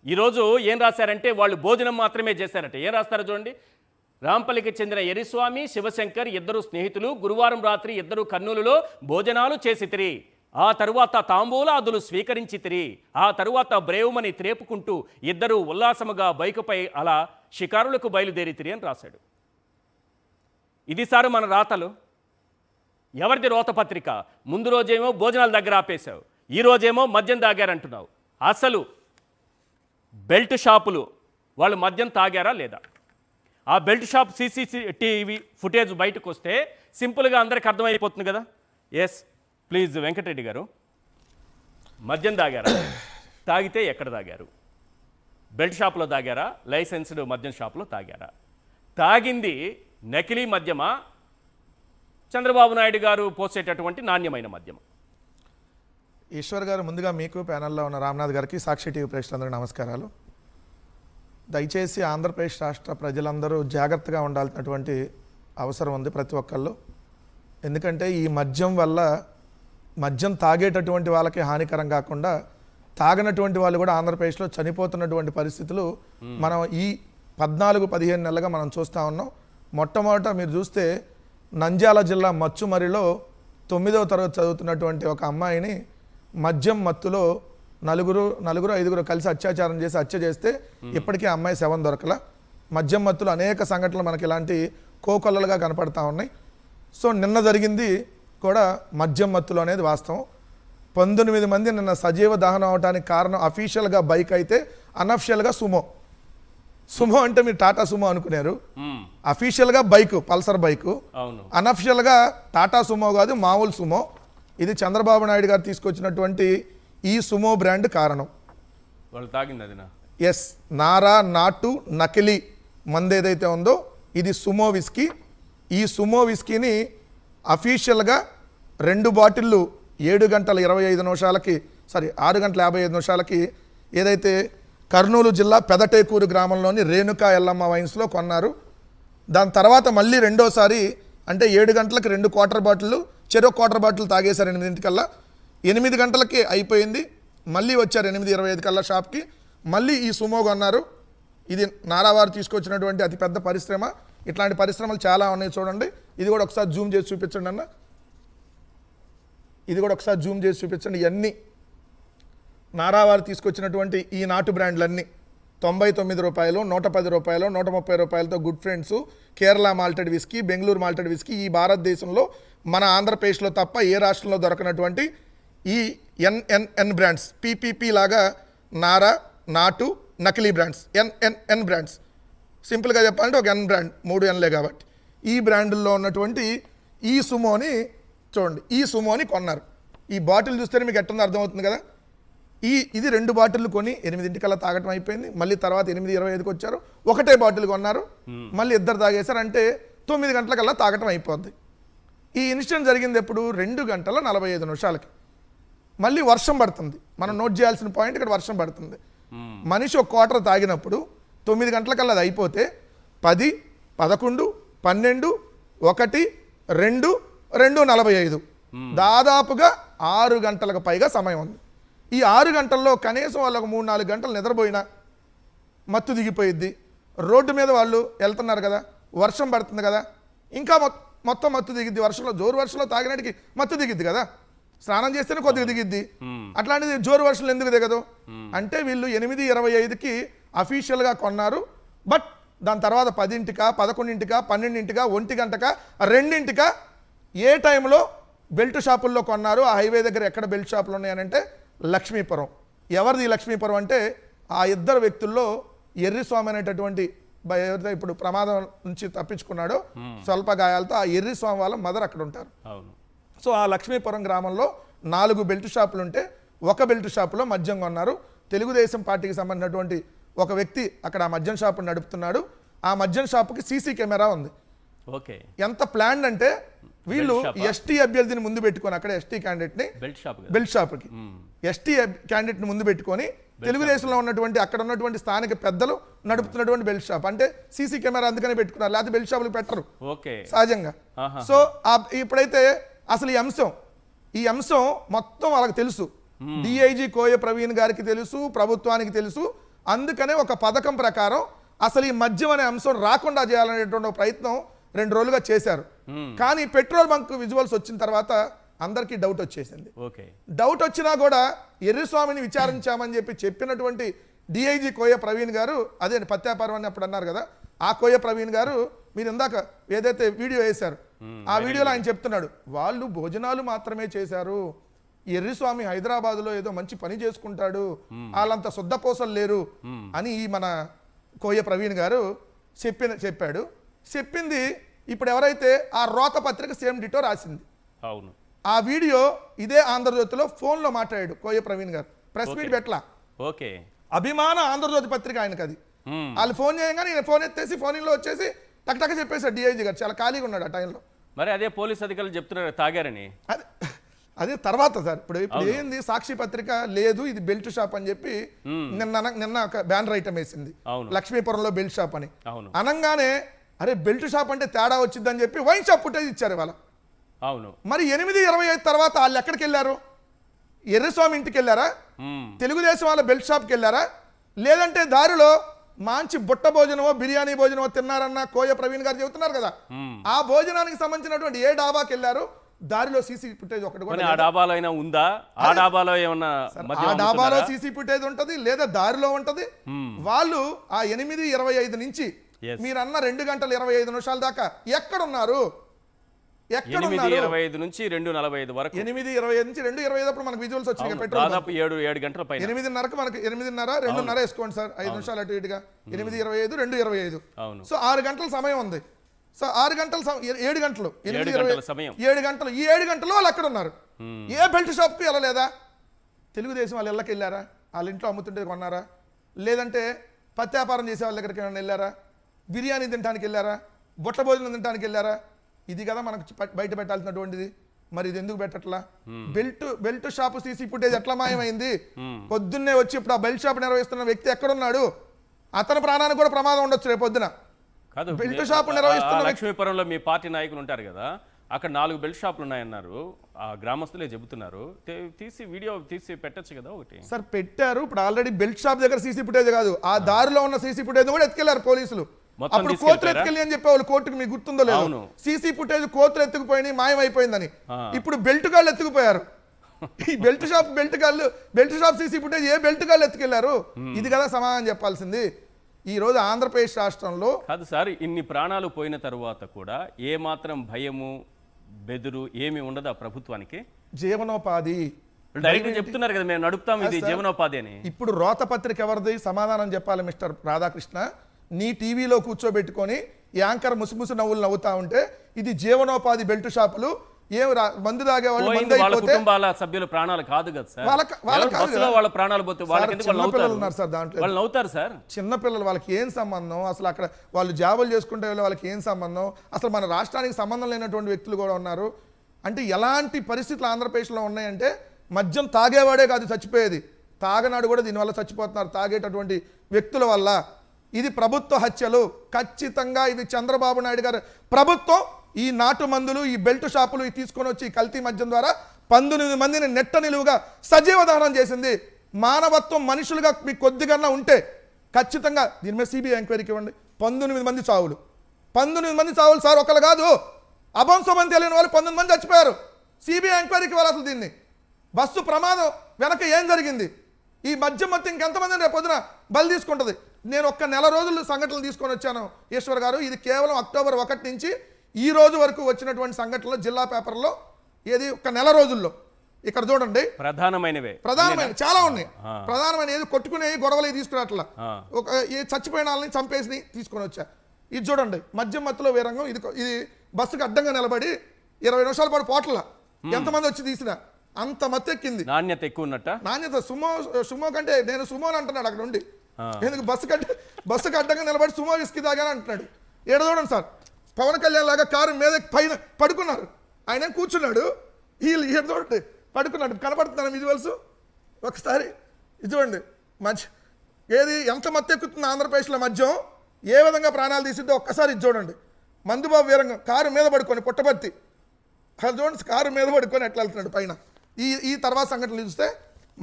ఈరోజు ఏం రాశారంటే వాళ్ళు భోజనం మాత్రమే చేశారట. ఏం రాస్తారో చూడండి. రాంపల్లికి చెందిన ఎరిస్వామి, శివశంకర్ ఇద్దరు స్నేహితులు గురువారం రాత్రి ఇద్దరు కర్నూలులో భోజనాలు చేసితిరి. ఆ తరువాత తాంబూలాదులు స్వీకరించితిరి. ఆ తరువాత బ్రేవుమని త్రేపుకుంటూ ఇద్దరు ఉల్లాసముగా బైకుపై అలా షికారులకు బయలుదేరితిరి అని రాశాడు. ఇది సారు మన రాతలు. ఎవరిది రోత పత్రిక? ముందు రోజేమో భోజనాల దగ్గర ఆపేశావు, ఈ రోజేమో మద్యం తాగారంటున్నావు. అసలు బెల్ట్ షాపులు వాళ్ళు మద్యం తాగారా లేదా? ఆ బెల్ట్ షాప్ CCTV ఫుటేజ్ బయటకు వస్తే సింపుల్గా అందరికి అర్థమైపోతుంది కదా. ఎస్ ప్లీజ్ వెంకటరెడ్డి గారు, మద్యం తాగారా? తాగితే ఎక్కడ తాగారు? బెల్ట్ షాప్లో తాగారా? లైసెన్స్డ్ మద్యం షాప్లో తాగారా? తాగింది నకిలీ మద్యమా, చంద్రబాబు నాయుడు గారు పోసేటటువంటి నాణ్యమైన మద్యమా? ఈశ్వర్ గారు, ముందుగా మీకు ప్యానెల్లో ఉన్న రామ్నాథ్ గారికి, సాక్షి టీవీ ప్రేక్షకులందరికీ నమస్కారాలు. దయచేసి ఆంధ్రప్రదేశ్ రాష్ట్ర ప్రజలందరూ జాగ్రత్తగా ఉండాల్సినటువంటి అవసరం ఉంది ప్రతి ఒక్కళ్ళు. ఎందుకంటే ఈ మద్యం వల్ల మద్యం తాగేటటువంటి వాళ్ళకి హానికరం కాకుండా తాగనటువంటి వాళ్ళు కూడా ఆంధ్రప్రదేశ్లో చనిపోతున్నటువంటి పరిస్థితులు మనం ఈ 14-15 నెలలుగా మనం చూస్తూ ఉన్నాం. మొట్టమొదట మీరు చూస్తే నంద్యాల జిల్లా మచ్చుమరిలో 9వ తరగతి చదువుతున్నటువంటి ఒక అమ్మాయిని మద్యం మత్తులో నలుగురు ఐదుగురు కలిసి అత్యాచారం చేసి హత్య చేస్తే ఇప్పటికీ అమ్మాయి శవం దొరకల. మద్యం మత్తులో అనేక సంఘటనలు మనకి ఇలాంటి కోకొల్లలుగా కనపడతా ఉన్నాయి. సో నిన్న జరిగింది కూడా మద్యం మత్తులో అనేది వాస్తవం. 19 మంది నిన్న సజీవ దహనం అవడానికి కారణం అఫీషియల్గా బైక్ అయితే అనఫిషియల్గా సుమో అంటే మీరు టాటా సుమో అనుకున్నారు. అఫీషియల్గా బైక్ పల్సర్ బైకు, అనఫిషియల్గా టాటా సుమో కాదు, మామూలు సుమో. ఇది చంద్రబాబు నాయుడు గారు తీసుకొచ్చినటువంటి ఈ సుమో బ్రాండ్ కారణం. వాళ్ళు తాగింది అది. ఎస్, నారా నాటు నకిలీ మందు ఏదైతే ఉందో ఇది సుమో విస్కీ. ఈ సుమో విస్కీని అఫీషియల్గా 2 బాటిళ్ళు 7 గంటల 25 నిమిషాలకి 6 గంటల 55 నిమిషాలకి ఏదైతే కర్నూలు జిల్లా పెదటేకూరు గ్రామంలోని రేణుకా ఎల్లమ్మ వైన్స్లో కొన్నారు. దాని తర్వాత మళ్ళీ రెండోసారి అంటే 7 గంటలకు 2 క్వార్టర్ బాటిళ్ళు, చెరో క్వార్టర్ బాటిల్ తాగేశారు 8 8 గంటలకి అయిపోయింది. మళ్ళీ వచ్చారు 8:25 కల్లా షాప్కి, మళ్ళీ ఈ సుమో కొన్నారు. ఇది నారావారు తీసుకొచ్చినటువంటి అతిపెద్ద పరిశ్రమ. ఇట్లాంటి పరిశ్రమలు చాలా ఉన్నాయి చూడండి. ఇది కూడా ఒకసారి జూమ్ చేసి చూపించండి అన్న. ఇది కూడా ఒకసారి జూమ్ చేసి చూపించండి. ఇవన్నీ నారావారు తీసుకొచ్చినటువంటి ఈ నాటు బ్రాండ్లన్నీ 99 రూపాయలు, 110 రూపాయలు, 130 రూపాయలతో good friends, Kerala malted whisky, Bengaluru malted whisky ఈ భారతదేశంలో మన ఆంధ్రప్రదేశ్లో తప్ప ఏ రాష్ట్రంలో దొరకనటువంటి ఈ NNN బ్రాండ్స్, PPP లాగా నారా నాటు నకిలీ బ్రాండ్స్, NNN బ్రాండ్స్. సింపుల్గా చెప్పాలంటే ఒక N బ్రాండ్, 3 Nలే కాబట్టి ఈ బ్రాండుల్లో ఉన్నటువంటి ఈ సుమోని చూడండి. ఈ సుమోని కొన్నారు. ఈ బాటిల్ చూస్తేనే మీకు ఎట్టుందో అర్థమవుతుంది కదా. ఇది 2 బాటిల్ కొని 8 కల్లా తాగటం అయిపోయింది. మళ్ళీ తర్వాత 8:25కి వచ్చారు, ఒకటే బాటిల్ కొన్నారు, మళ్ళీ 2 తాగేశారు. అంటే 9 గంటలకల్లా తాగటం అయిపోద్ది. ఈ ఇన్సిడెంట్ జరిగింది ఎప్పుడు? 2 గంటల 45 నిమిషాలకి. మళ్ళీ వర్షం పడుతుంది. మనం నోట్ చేయాల్సిన పాయింట్, ఇక్కడ వర్షం పడుతుంది. మనిషి ఒక క్వార్టర్ తాగినప్పుడు 9 గంటలకల్లా అది అయిపోతే 10, 11, 12, 1, 2, 2:45 దాదాపుగా 6 గంటలకు పైగా సమయం ఉంది. ఈ 6 గంటల్లో కనీసం వాళ్ళకు 3-4 గంటలు నిద్రపోయినా మత్తు దిగిపోయిద్ది. రోడ్డు మీద వాళ్ళు వెళ్తున్నారు కదా, వర్షం పడుతుంది కదా, ఇంకా మొత్తం మత్తు దిగిద్ది. జోరు వర్షంలో తాగినట్టుకి మత్తు దిగిద్ది కదా, స్నానం చేస్తేనే కొద్దిగా దిగిద్ది. అట్లాంటిది జోరు వర్షంలో ఎందుకు దిగదు? అంటే వీళ్ళు 8:25కి అఫీషియల్గా కొన్నారు. బట్ దాని తర్వాత 10ంటికా, 11ంటికా, 12ంటికా, 1 గంటకా, 2ంటికా ఏ టైంలో బెల్ట్ షాపుల్లో కొన్నారు. ఆ హైవే దగ్గర ఎక్కడ బెల్ట్ షాపులు ఉన్నాయనంటే లక్ష్మీపురం. ఎవరిది లక్ష్మీపురం అంటే ఆ 2 వ్యక్తుల్లో ఎర్రిస్వామి అనేటటువంటి ఎవరైతే ఇప్పుడు ప్రమాదం నుంచి తప్పించుకున్నాడో స్వల్ప గాయాలతో, ఆ ఎర్రిస్వామి వాళ్ళ మదర్ అక్కడ ఉంటారు. సో ఆ లక్ష్మీపురం గ్రామంలో 4 బెల్ట్ షాపులు ఉంటే ఒక బెల్ట్ షాపులో మద్యం కొన్నారు. తెలుగుదేశం పార్టీకి సంబంధించినటువంటి ఒక వ్యక్తి అక్కడ ఆ మద్యం షాపు నడుపుతున్నాడు. ఆ మద్యం షాపుకి సీసీ కెమెరా ఉంది. ఓకే, ఎంత ప్లాన్ అంటే వీళ్ళు ఎస్టీ అభ్యర్థిని ముందు పెట్టుకొని, అక్కడ ఎస్టీ క్యాండిడేట్ని బెల్ట్ షాప్కి ఎస్టీ క్యాండిడేట్ని ముందు పెట్టుకొని తెలుగుదేశంలో ఉన్నటువంటి అక్కడ ఉన్నటువంటి స్థానిక పెద్దలు నడుపుతున్నటువంటి బెల్ట్ షాప్. అంటే సీసీ కెమెరా అందుకనే పెట్టుకున్నారు, లేకపోతే బెల్ట్ షాపులు పెట్టరు సహజంగా. సో ఇప్పుడైతే అసలు ఈ అంశం మొత్తం వాళ్ళకి తెలుసు. డిఐజీ కోయ ప్రవీణ్ గారికి తెలుసు, ప్రభుత్వానికి తెలుసు. అందుకనే ఒక పథకం ప్రకారం అసలు ఈ మద్యం అనే అంశం రాకుండా చేయాలనేటువంటి ప్రయత్నం 2 రోజులుగా చేశారు. కానీ పెట్రోల్ బంక్ విజువల్స్ వచ్చిన తర్వాత అందరికీ డౌట్ వచ్చేసింది. డౌట్ వచ్చినా కూడా ఎర్రిస్వామిని విచారించామని చెప్పినటువంటి డిఐజీ కోయ ప్రవీణ్ గారు, అదే పత్యాపారం అని అప్పుడు అన్నారు కదా, ఆ కోయ ప్రవీణ్ గారు మీరు ఇందాక ఏదైతే వీడియో వేశారు ఆ వీడియోలో ఆయన చెప్తున్నాడు వాళ్ళు భోజనాలు మాత్రమే చేశారు. ఎర్రిస్వామి హైదరాబాద్లో ఏదో మంచి పని చేసుకుంటాడు, వాళ్ళంత శుద్ధపోసలు లేరు అని ఈ మన కోయ ప్రవీణ్ గారు చెప్పాడు. చెప్పింది ఇప్పుడు ఎవరైతే ఆ రోత పత్రిక సేమ్ డిటో రాసింది. అవును, ఆ వీడియో ఇదే ఆంధ్రజ్యోతిలో ఫోన్లో మాట్లాడాడు కోయ ప్రవీణ్ గారు, ప్రెస్ మీట్ పెట్టలా. ఓకే, అభిమాన ఆంధ్రజ్యోతి పత్రిక ఆయనకు అది. వాళ్ళు ఫోన్ చేయగానే ఈయన ఫోన్ ఎత్తేసి ఫోన్లో వచ్చేసి టక్ చెప్పేశాడు డిఐజీ గారు. చాలా ఖాళీగా ఉన్నాడు ఆ టైంలో. మరి అదే పోలీస్ అధికారులు చెప్తున్నారు తాగారని. అదే తర్వాత సార్ ఇప్పుడు ఏంది సాక్షి పత్రిక లేదు ఇది బెల్ట్ షాప్ అని చెప్పి నిన్న ఒక బ్యానర్ ఐటమ్ వేసింది లక్ష్మీపురంలో బెల్ట్ షాప్ అని. అనంగానే అరే బెల్ట్ షాప్ అంటే తేడా వచ్చిందని చెప్పి వైన్ షాప్ ఫుటేజ్ ఇచ్చారు ఇవాళ. అవును, మరి 8:25 తర్వాత వాళ్ళు ఎక్కడికి వెళ్ళారు? ఎర్రస్వామి ఇంటికి వెళ్ళారా? తెలుగుదేశం వాళ్ళ బెల్ట్ షాప్కి వెళ్ళారా? లేదంటే దారిలో మంచి బుట్ట భోజనమో బిర్యానీ భోజనమో తిన్నారన్న కోయ ప్రవీణ్ గారు చెబుతున్నారు కదా, ఆ భోజనానికి సంబంధించినటువంటి ఏ డాబాకి వెళ్ళారు? దారిలో సీసీ ఫుటేజ్ ఒకటి కూడా ఆ డాబాలో అయినా ఉందా? ఆ డాబాలో ఏమన్నా ఆ డాబాలో సీసీ ఫుటేజ్ ఉంటది లేదా దారిలో ఉంటది. వాళ్ళు ఆ 8:25 నుంచి మీరు అన్న 2 గంటల 25 నిమిషాల దాకా ఎక్కడున్నారు? 8:25 నుంచి 2:45 వరకు. 8:25 నుంచి 2:25 అప్పుడు మనకు విజువల్స్ వచ్చినాయి. పెట్రోల్ దాదాపు 7 గంటల పైన. 8:30కు మనకి 8:30 2:30 వేసుకోండి సార్, 5 నిమిషాలు అటు ఇటుగా. 8:25 2:25. సో 6 గంటల సమయం ఉంది. సో 6 గంటల 7 గంటలు 7 గంటలు ఈ 7 గంటలు వాళ్ళు అక్కడ ఉన్నారు. ఏ బెల్ట్ షాప్కి వెళ్ళలేదా? తెలుగుదేశం వాళ్ళ ఇళ్ళకి వెళ్ళారా? వాళ్ళ ఇంట్లో అమ్ముతుంటే కొన్నారా? లేదంటే పత్తి వ్యాపారం చేసే వాళ్ళ దగ్గరికి ఏమైనా వెళ్ళారా? బిర్యానీ తినడానికి వెళ్ళారా? బుట్ట భోజనం తినడానికి వెళ్ళారా? ఇది కదా మనకు బయట పెట్టాల్సినటువంటిది. మరి ఇది ఎందుకు పెట్టట్లా? బెల్ట్ షాప్ సీసీ ఫుటేజ్ ఎట్లా మాయమైంది? పొద్దున్నే వచ్చి ఇప్పుడు ఆ బెల్ట్ షాప్ నిర్వహిస్తున్న వ్యక్తి ఎక్కడున్నాడు? అతని ప్రాణానికి కూడా ప్రమాదం ఉండొచ్చు రేపు పొద్దున. కాదు, బెల్ట్ షాప్ నిర్వహిస్తున్న లక్ష్మీపురంలో మీ పార్టీ నాయకులు ఉంటారు కదా, అక్కడ 4 బెల్ట్ షాపులు ఉన్నాయన్నారు. ఆ గ్రామస్తులే చెబుతున్నారు. వీడియో తీసి పెట్టచ్చు కదా ఒకటి. సార్ పెట్టారు. ఇప్పుడు ఆల్రెడీ బెల్ట్ షాప్ దగ్గర సీసీ ఫుటేజ్ కాదు, ఆ దారిలో ఉన్న సీసీ ఫుటేజ్ కూడా ఎత్తుకెళ్లారు పోలీసులు. అప్పుడు కోతులు ఎత్తుకెళ్ళి అని చెప్పేవాళ్ళు కోర్టుకు, మీకు గుర్తుందో లేదు? సీసీ ఫుటేజ్ కోతులు ఎత్తుకుపోయి మాయమైపోయిందని. ఇప్పుడు బెల్ట్ గాళ్ళు ఎత్తుకుపోయారు. ఈ బెల్ట్ షాప్ సీసీ ఫుటేజ్ ఏ బెల్ట్ గాళ్ళు ఎత్తుకెళ్లారు? ఇది కదా సమాధానం చెప్పాల్సింది. ఈ రోజు ఆంధ్రప్రదేశ్ రాష్ట్రంలో కాదు సార్, ఇన్ని ప్రాణాలు పోయిన తరువాత కూడా ఏ మాత్రం భయము బెదురు ఏమి ఉండదు ఆ ప్రభుత్వానికి? జీవనోపాధి డైరెక్ట్ చెప్తున్నారు కదా, మేము నడుపుతాం, ఇది జీవనోపాధి అని. ఇప్పుడు రోత పత్రిక ఎవరిది? సమాధానం చెప్పాలి మిస్టర్ రాధాకృష్ణ. నీ టీవీలో కూర్చోబెట్టుకొని యాంకర్ ముసుముసు నవ్వులు నవ్వుతా ఉంటే ఇది జీవనోపాధి బెల్ట్ షాపులు మందు తాగే వాళ్ళు కుటుంబాల సభ్యుల ప్రాణాలు కాదు కదా సార్, వాళ్ళ ప్రాణాలు పోతే ఉన్నారు సార్. దాంట్లో వాళ్ళు నవ్వుతారు సార్. చిన్నపిల్లలు, వాళ్ళకి ఏం సంబంధం? అసలు అక్కడ వాళ్ళు జాబులు చేసుకుంటే వాళ్ళకి ఏం సంబంధం? అసలు మన రాష్ట్రానికి సంబంధం లేనటువంటి వ్యక్తులు కూడా ఉన్నారు. అంటే ఎలాంటి పరిస్థితులు ఆంధ్రప్రదేశ్లో ఉన్నాయంటే మద్యం తాగేవాడే కాదు చచ్చిపోయేది, తాగనాడు కూడా దీనివల్ల చచ్చిపోతున్నారు, తాగేటటువంటి వ్యక్తుల వల్ల. ఇది ప్రభుత్వ హత్యలు ఖచ్చితంగా. ఇది చంద్రబాబు నాయుడు గారు ప్రభుత్వం ఈ నాటు మందులు, ఈ బెల్ట్ షాపులు తీసుకొని వచ్చి కల్తీ మద్యం ద్వారా 19 మందిని నెట్ట నిలువుగా సజీవ దహనం చేసింది. మానవత్వం మనుషులుగా మీకు కొద్దిగా ఉంటే ఖచ్చితంగా దీని మీద సిబిఐ ఎంక్వైరీకి ఇవ్వండి. 19 మంది చావులు, 19 మంది చావులు సార్, ఒకళ్ళు కాదు. అభంశమని తెలియని వాళ్ళు 19 మంది చచ్చిపోయారు. సిబిఐ ఎంక్వైరీకి ఇవ్వాలి అసలు దీన్ని. బస్సు ప్రమాదం వెనక ఏం జరిగింది? ఈ మద్యం మొత్తం ఇంకెంతమందిని రేపు పొద్దున బలి తీసుకుంటుంది? నేను ఒక్క నెల రోజులు సంఘటనలు తీసుకొని వచ్చాను ఈశ్వర్ గారు. ఇది కేవలం అక్టోబర్ 1 నుంచి ఈ రోజు వరకు వచ్చినటువంటి సంఘటనలు జిల్లా పేపర్లో. ఏది ఒక్క నెల రోజుల్లో ఇక్కడ చూడండి, ప్రధానమైన చాలా ఉన్నాయి. ప్రధానమైన ఏది కొట్టుకునే గొడవలు తీసుకురాట్లా, ఒక చచ్చిపోయిన వాళ్ళని చంపేసి తీసుకొని వచ్చా. ఇది చూడండి, మద్యం మత్తులో వీరంగం. ఇది బస్సుకు అడ్డంగా నిలబడి 20 నిమిషాల పాటు పోట్ల ఎంతమంది వచ్చి తీసినా అంత మత్తు ఎక్కింది. నాణ్యత ఎక్కువ ఉన్నట్ట. నాణ్యత సుమో కంటే నేను సుమో అని అంటున్నాడు అక్కడ ఉండి. ఎందుకు బస్సుకు అడ్డంగా నిలబడి సుమో విస్కీ తాగాని అంటున్నాడు. ఏడ చూడండి సార్, పవన్ కళ్యాణ్ లాగా కారు మీద పైన పడుకున్నారు, ఆయన కూర్చున్నాడు, వీళ్ళు ఏడు చూడండి పడుకున్నాడు. కనపడుతున్నాను విజువల్స్ ఒకసారి. ఇది చూడండి ఏది ఎంత మత్తు ఎక్కుతుంది ఆంధ్రప్రదేశ్లో మద్యం, ఏ విధంగా ప్రాణాలు తీసిద్దో ఒక్కసారి ఇది చూడండి. మందుబాబు వీరంగం కారు మీద పడుకొని పుట్టపర్తి, అది చూడండి కారు మీద పడుకొని ఎట్లా వెళ్తున్నాడు పైన. ఈ తర్వాత సంఘటనలు చూస్తే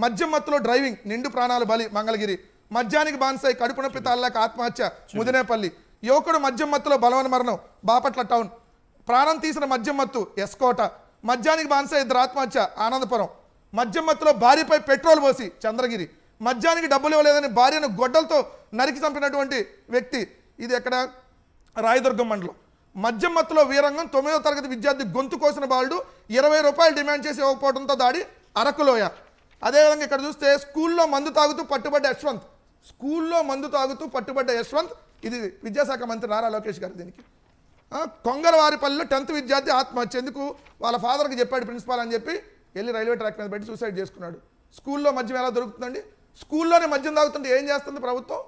మద్యం మత్తులో డ్రైవింగ్, నిండు ప్రాణాలు బలి మంగళగిరి. మద్యానికి బాన్సాయి, కడుపు నొప్పి తాళ్ళక ఆత్మహత్య ముదినేపల్లి. యువకుడు మద్యం మత్తులో బలవన మరణం బాపట్ల టౌన్. ప్రాణం తీసిన మద్యం మత్తు ఎస్కోట. మద్యానికి బాన్సాయి, 2 ఆత్మహత్య ఆనందపురం. మద్యం మత్తులో భార్యపై పెట్రోల్ పోసి చంద్రగిరి. మద్యానికి డబ్బులు ఇవ్వలేదని భార్యను గొడ్డలతో నరికి చంపినటువంటి వ్యక్తి. ఇది ఎక్కడ? రాయదుర్గం మండలం. మద్యం మత్తులో వీరంగం 9వ తరగతి విద్యార్థి గొంతు కోసిన బాలుడు 20 రూపాయలు డిమాండ్ చేసి ఇవ్వకపోవడంతో దాడి అరకులోయ. అదేవిధంగా ఇక్కడ చూస్తే స్కూల్లో మందు తాగుతూ పట్టుబడ్డ యశ్వంత్. స్కూల్లో మందు తాగుతూ పట్టుబడ్డ యశ్వంత్. ఇది విద్యాశాఖ మంత్రి నారా లోకేష్ గారు. దీనికి కొంగరవారిపల్లిలో 10th విద్యార్థి ఆత్మహత్య. ఎందుకు? వాళ్ళ ఫాదర్కి చెప్పాడు ప్రిన్సిపాల్ అని చెప్పి వెళ్ళి రైల్వే ట్రాక్ మీద పెట్టి సూసైడ్ చేసుకున్నాడు. స్కూల్లో మద్యం ఎలా దొరుకుతుందండి? స్కూల్లోనే మద్యం తాగుతుంటే ఏం చేస్తుంది ప్రభుత్వం?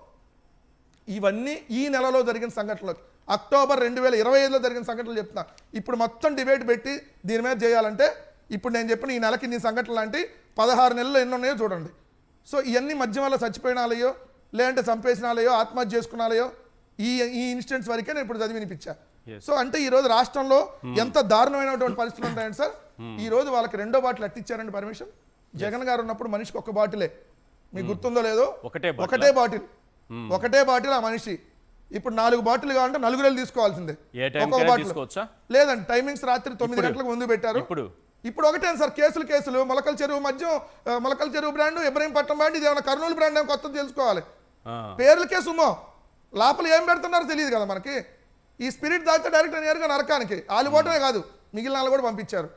ఇవన్నీ ఈ నెలలో జరిగిన సంఘటనలు. అక్టోబర్ 2025లో జరిగిన సంఘటనలు చెప్తున్నా. ఇప్పుడు మొత్తం డిబేట్ పెట్టి దీని మీద చేయాలంటే ఇప్పుడు నేను చెప్పిన ఈ నెలకి నీ సంఘటనలు లాంటి 16 నెలలు ఎన్ని ఉన్నాయో చూడండి. సో ఇవన్నీ మద్యం వల్ల చచ్చిపోయినాలయో లేదంటే చంపేసినాలయో ఆత్మహత్య చేసుకున్నాలయో ఈ ఇన్సిడెంట్స్ వరకే నేను ఇప్పుడు చదివి వినిపించా. సో అంటే ఈ రోజు రాష్ట్రంలో ఎంత దారుణమైనటువంటి పరిస్థితులు ఉంటాయండి సార్. ఈ రోజు వాళ్ళకి 2వ బాటిల్ ఎట్టిచ్చారండి పర్మిషన్. జగన్ గారు ఉన్నప్పుడు మనిషికి 1 బాటిలే. మీకు గుర్తుందో లేదో? ఒకటే బాటిల్ ఆ మనిషి. ఇప్పుడు 4 బాటిల్ కావాలంటే 4 తీసుకోవాల్సిందే. ఒక్కొక్క బాటిల్ లేదండి. టైమింగ్స్ రాత్రి 9 గంటలకు ముందు పెట్టారు. ఇప్పుడు ఒకటే సార్ కేసులు. మొలకల చెరువు మద్యం, మొలకల చెరువు బ్రాండ్, ఇబ్రహీంపట్నం బ్రాండ్, ఇది ఏమైనా కర్నూలు బ్రాండ్ ఏమో కొత్తది తెలుసుకోవాలి. పేర్లకే సుమో, లోపల ఏం పెడుతున్నారో తెలియదు కదా మనకి. ఈ స్పిరిట్ దాకా డైరెక్ట్ నేరుగా నరకానికి ఆలిపోవటమే కాదు మిగిలిన వాళ్ళు కూడా పంపించారు.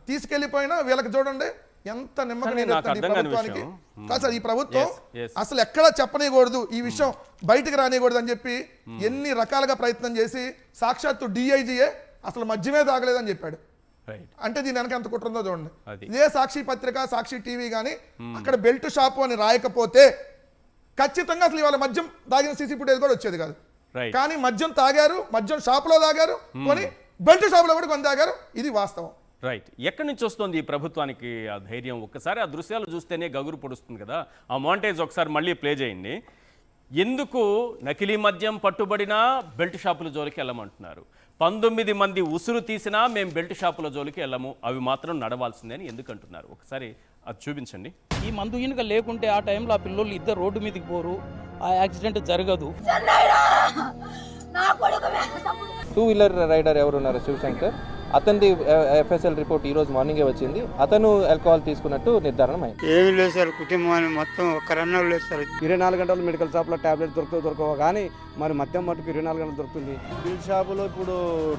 తీసుకెళ్లిపోయినా వీళ్ళకి చూడండి ఎంత నిమ్మకం ప్రభుత్వానికి. కాదు సార్, ఈ ప్రభుత్వం అసలు ఎక్కడా చెప్పనీయకూడదు, ఈ విషయం బయటకు రానియకూడదు అని చెప్పి ఎన్ని రకాలుగా ప్రయత్నం చేసి సాక్షాత్తు DIGయే అసలు మద్యమే తాగలేదని చెప్పాడు. అంటే దీని వెనక ఎంత కుట్ర ఉందో చూడండి. ఇదే సాక్షి పత్రిక, సాక్షి టీవీ కానీ అక్కడ బెల్ట్ షాపు అని రాయకపోతే ఖచ్చితంగా అసలు ఇవాళ మద్యం తాగిన సీసీ ఫుటేజ్ కూడా వచ్చేది కాదు. కానీ మద్యం తాగారు, మద్యం షాపులో తాగారు, కొని బెల్ట్ షాపులో కూడా కొని తాగారు. ఇది వాస్తవం. రైట్. ఎక్కడి నుంచి వస్తుంది ఈ ప్రభుత్వానికి ఆ ధైర్యం? ఒక్కసారి ఆ దృశ్యాలు చూస్తేనే గగురు పొడుస్తుంది కదా. ఆ మాంటేజ్ ఒకసారి మళ్ళీ ప్లే చేయండి. ఎందుకు నకిలీ మద్యం పట్టుబడినా బెల్ట్ షాపుల జోలికి వెళ్ళమంటున్నారు? 19 మంది ఉసురు తీసినా మేము బెల్ట్ షాపుల జోలికి వెళ్ళము, అవి మాత్రం నడవాల్సిందే అని ఎందుకు అంటున్నారు? ఒకసారి అది చూపించండి. ఈ మందు ఈనుక లేకుంటే ఆ టైంలో ఆ పిల్లలు ఇద్దరు రోడ్డు మీదకి పోరు, ఆ యాక్సిడెంట్ జరగదు. 2 వీలర్ రైడర్ ఎవరున్నారు శివశంకర్, అతనిది FSL రిపోర్ట్ ఈరోజు మార్నింగే వచ్చింది. అతను ఆల్కహాల్ తీసుకున్నట్టు నిర్ధారణ అయింది. ఏమి లేదు సార్, కుటుంబాన్ని మొత్తం ఒక్కరన్నారు లేదు సార్. 24 గంటలు మెడికల్ షాప్లో టాబ్లెట్ దొరకవు కానీ మరి మద్యం మటుకు 24 గంటలు దొరుకుతుంది. బిల్ షాపులో ఇప్పుడు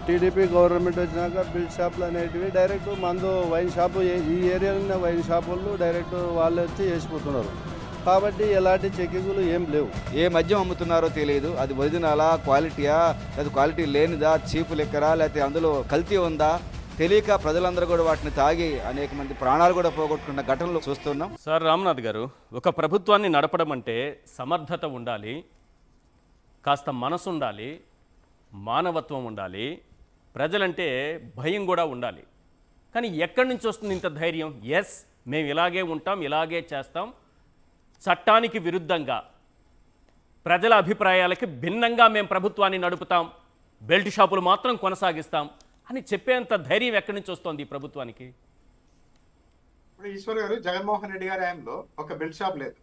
టీడీపీ గవర్నమెంట్ వచ్చినాక బిల్ షాపులు అనేటివి డైరెక్ట్ మందు వైన్ షాపు, ఈ ఏరియాలో ఉన్న వైన్ షాపులు డైరెక్ట్ వాళ్ళు వచ్చి వేసిపోతున్నారు. కాబట్టి ఎలాంటి చెకింగ్లు ఏం లేవు. ఏ మద్యం అమ్ముతున్నారో తెలియదు, అది ఒరిజినలా, క్వాలిటీయా, లేదా క్వాలిటీ లేనిదా, చీపు లెక్కరా, లేకపోతే అందులో కల్తీ ఉందా తెలియక ప్రజలందరూ కూడా వాటిని తాగి అనేక మంది ప్రాణాలు కూడా పోగొట్టుకున్న ఘటనలు చూస్తున్నాం. సార్ రామ్నాథ్ గారు, ఒక ప్రభుత్వాన్ని నడపడం అంటే సమర్థత ఉండాలి, కాస్త మనసు ఉండాలి, మానవత్వం ఉండాలి, ప్రజలంటే భయం కూడా ఉండాలి. కానీ ఎక్కడి నుంచి వస్తుంది ఇంత ధైర్యం? ఎస్, మేము ఇలాగే ఉంటాం, ఇలాగే చేస్తాం, చట్టానికి విరుద్ధంగా, ప్రజల అభిప్రాయాలకి భిన్నంగా మేము ప్రభుత్వాన్ని నడుపుతాం, బెల్ట్ షాపులు మాత్రం కొనసాగిస్తాం అని చెప్పేంత ధైర్యం ఎక్కడి నుంచి వస్తుంది ఈ ప్రభుత్వానికి? ఇప్పుడు ఈశ్వర్ గారు, జగన్మోహన్ రెడ్డి గారి హయాంలో ఒక బెల్ట్ షాప్ లేదు.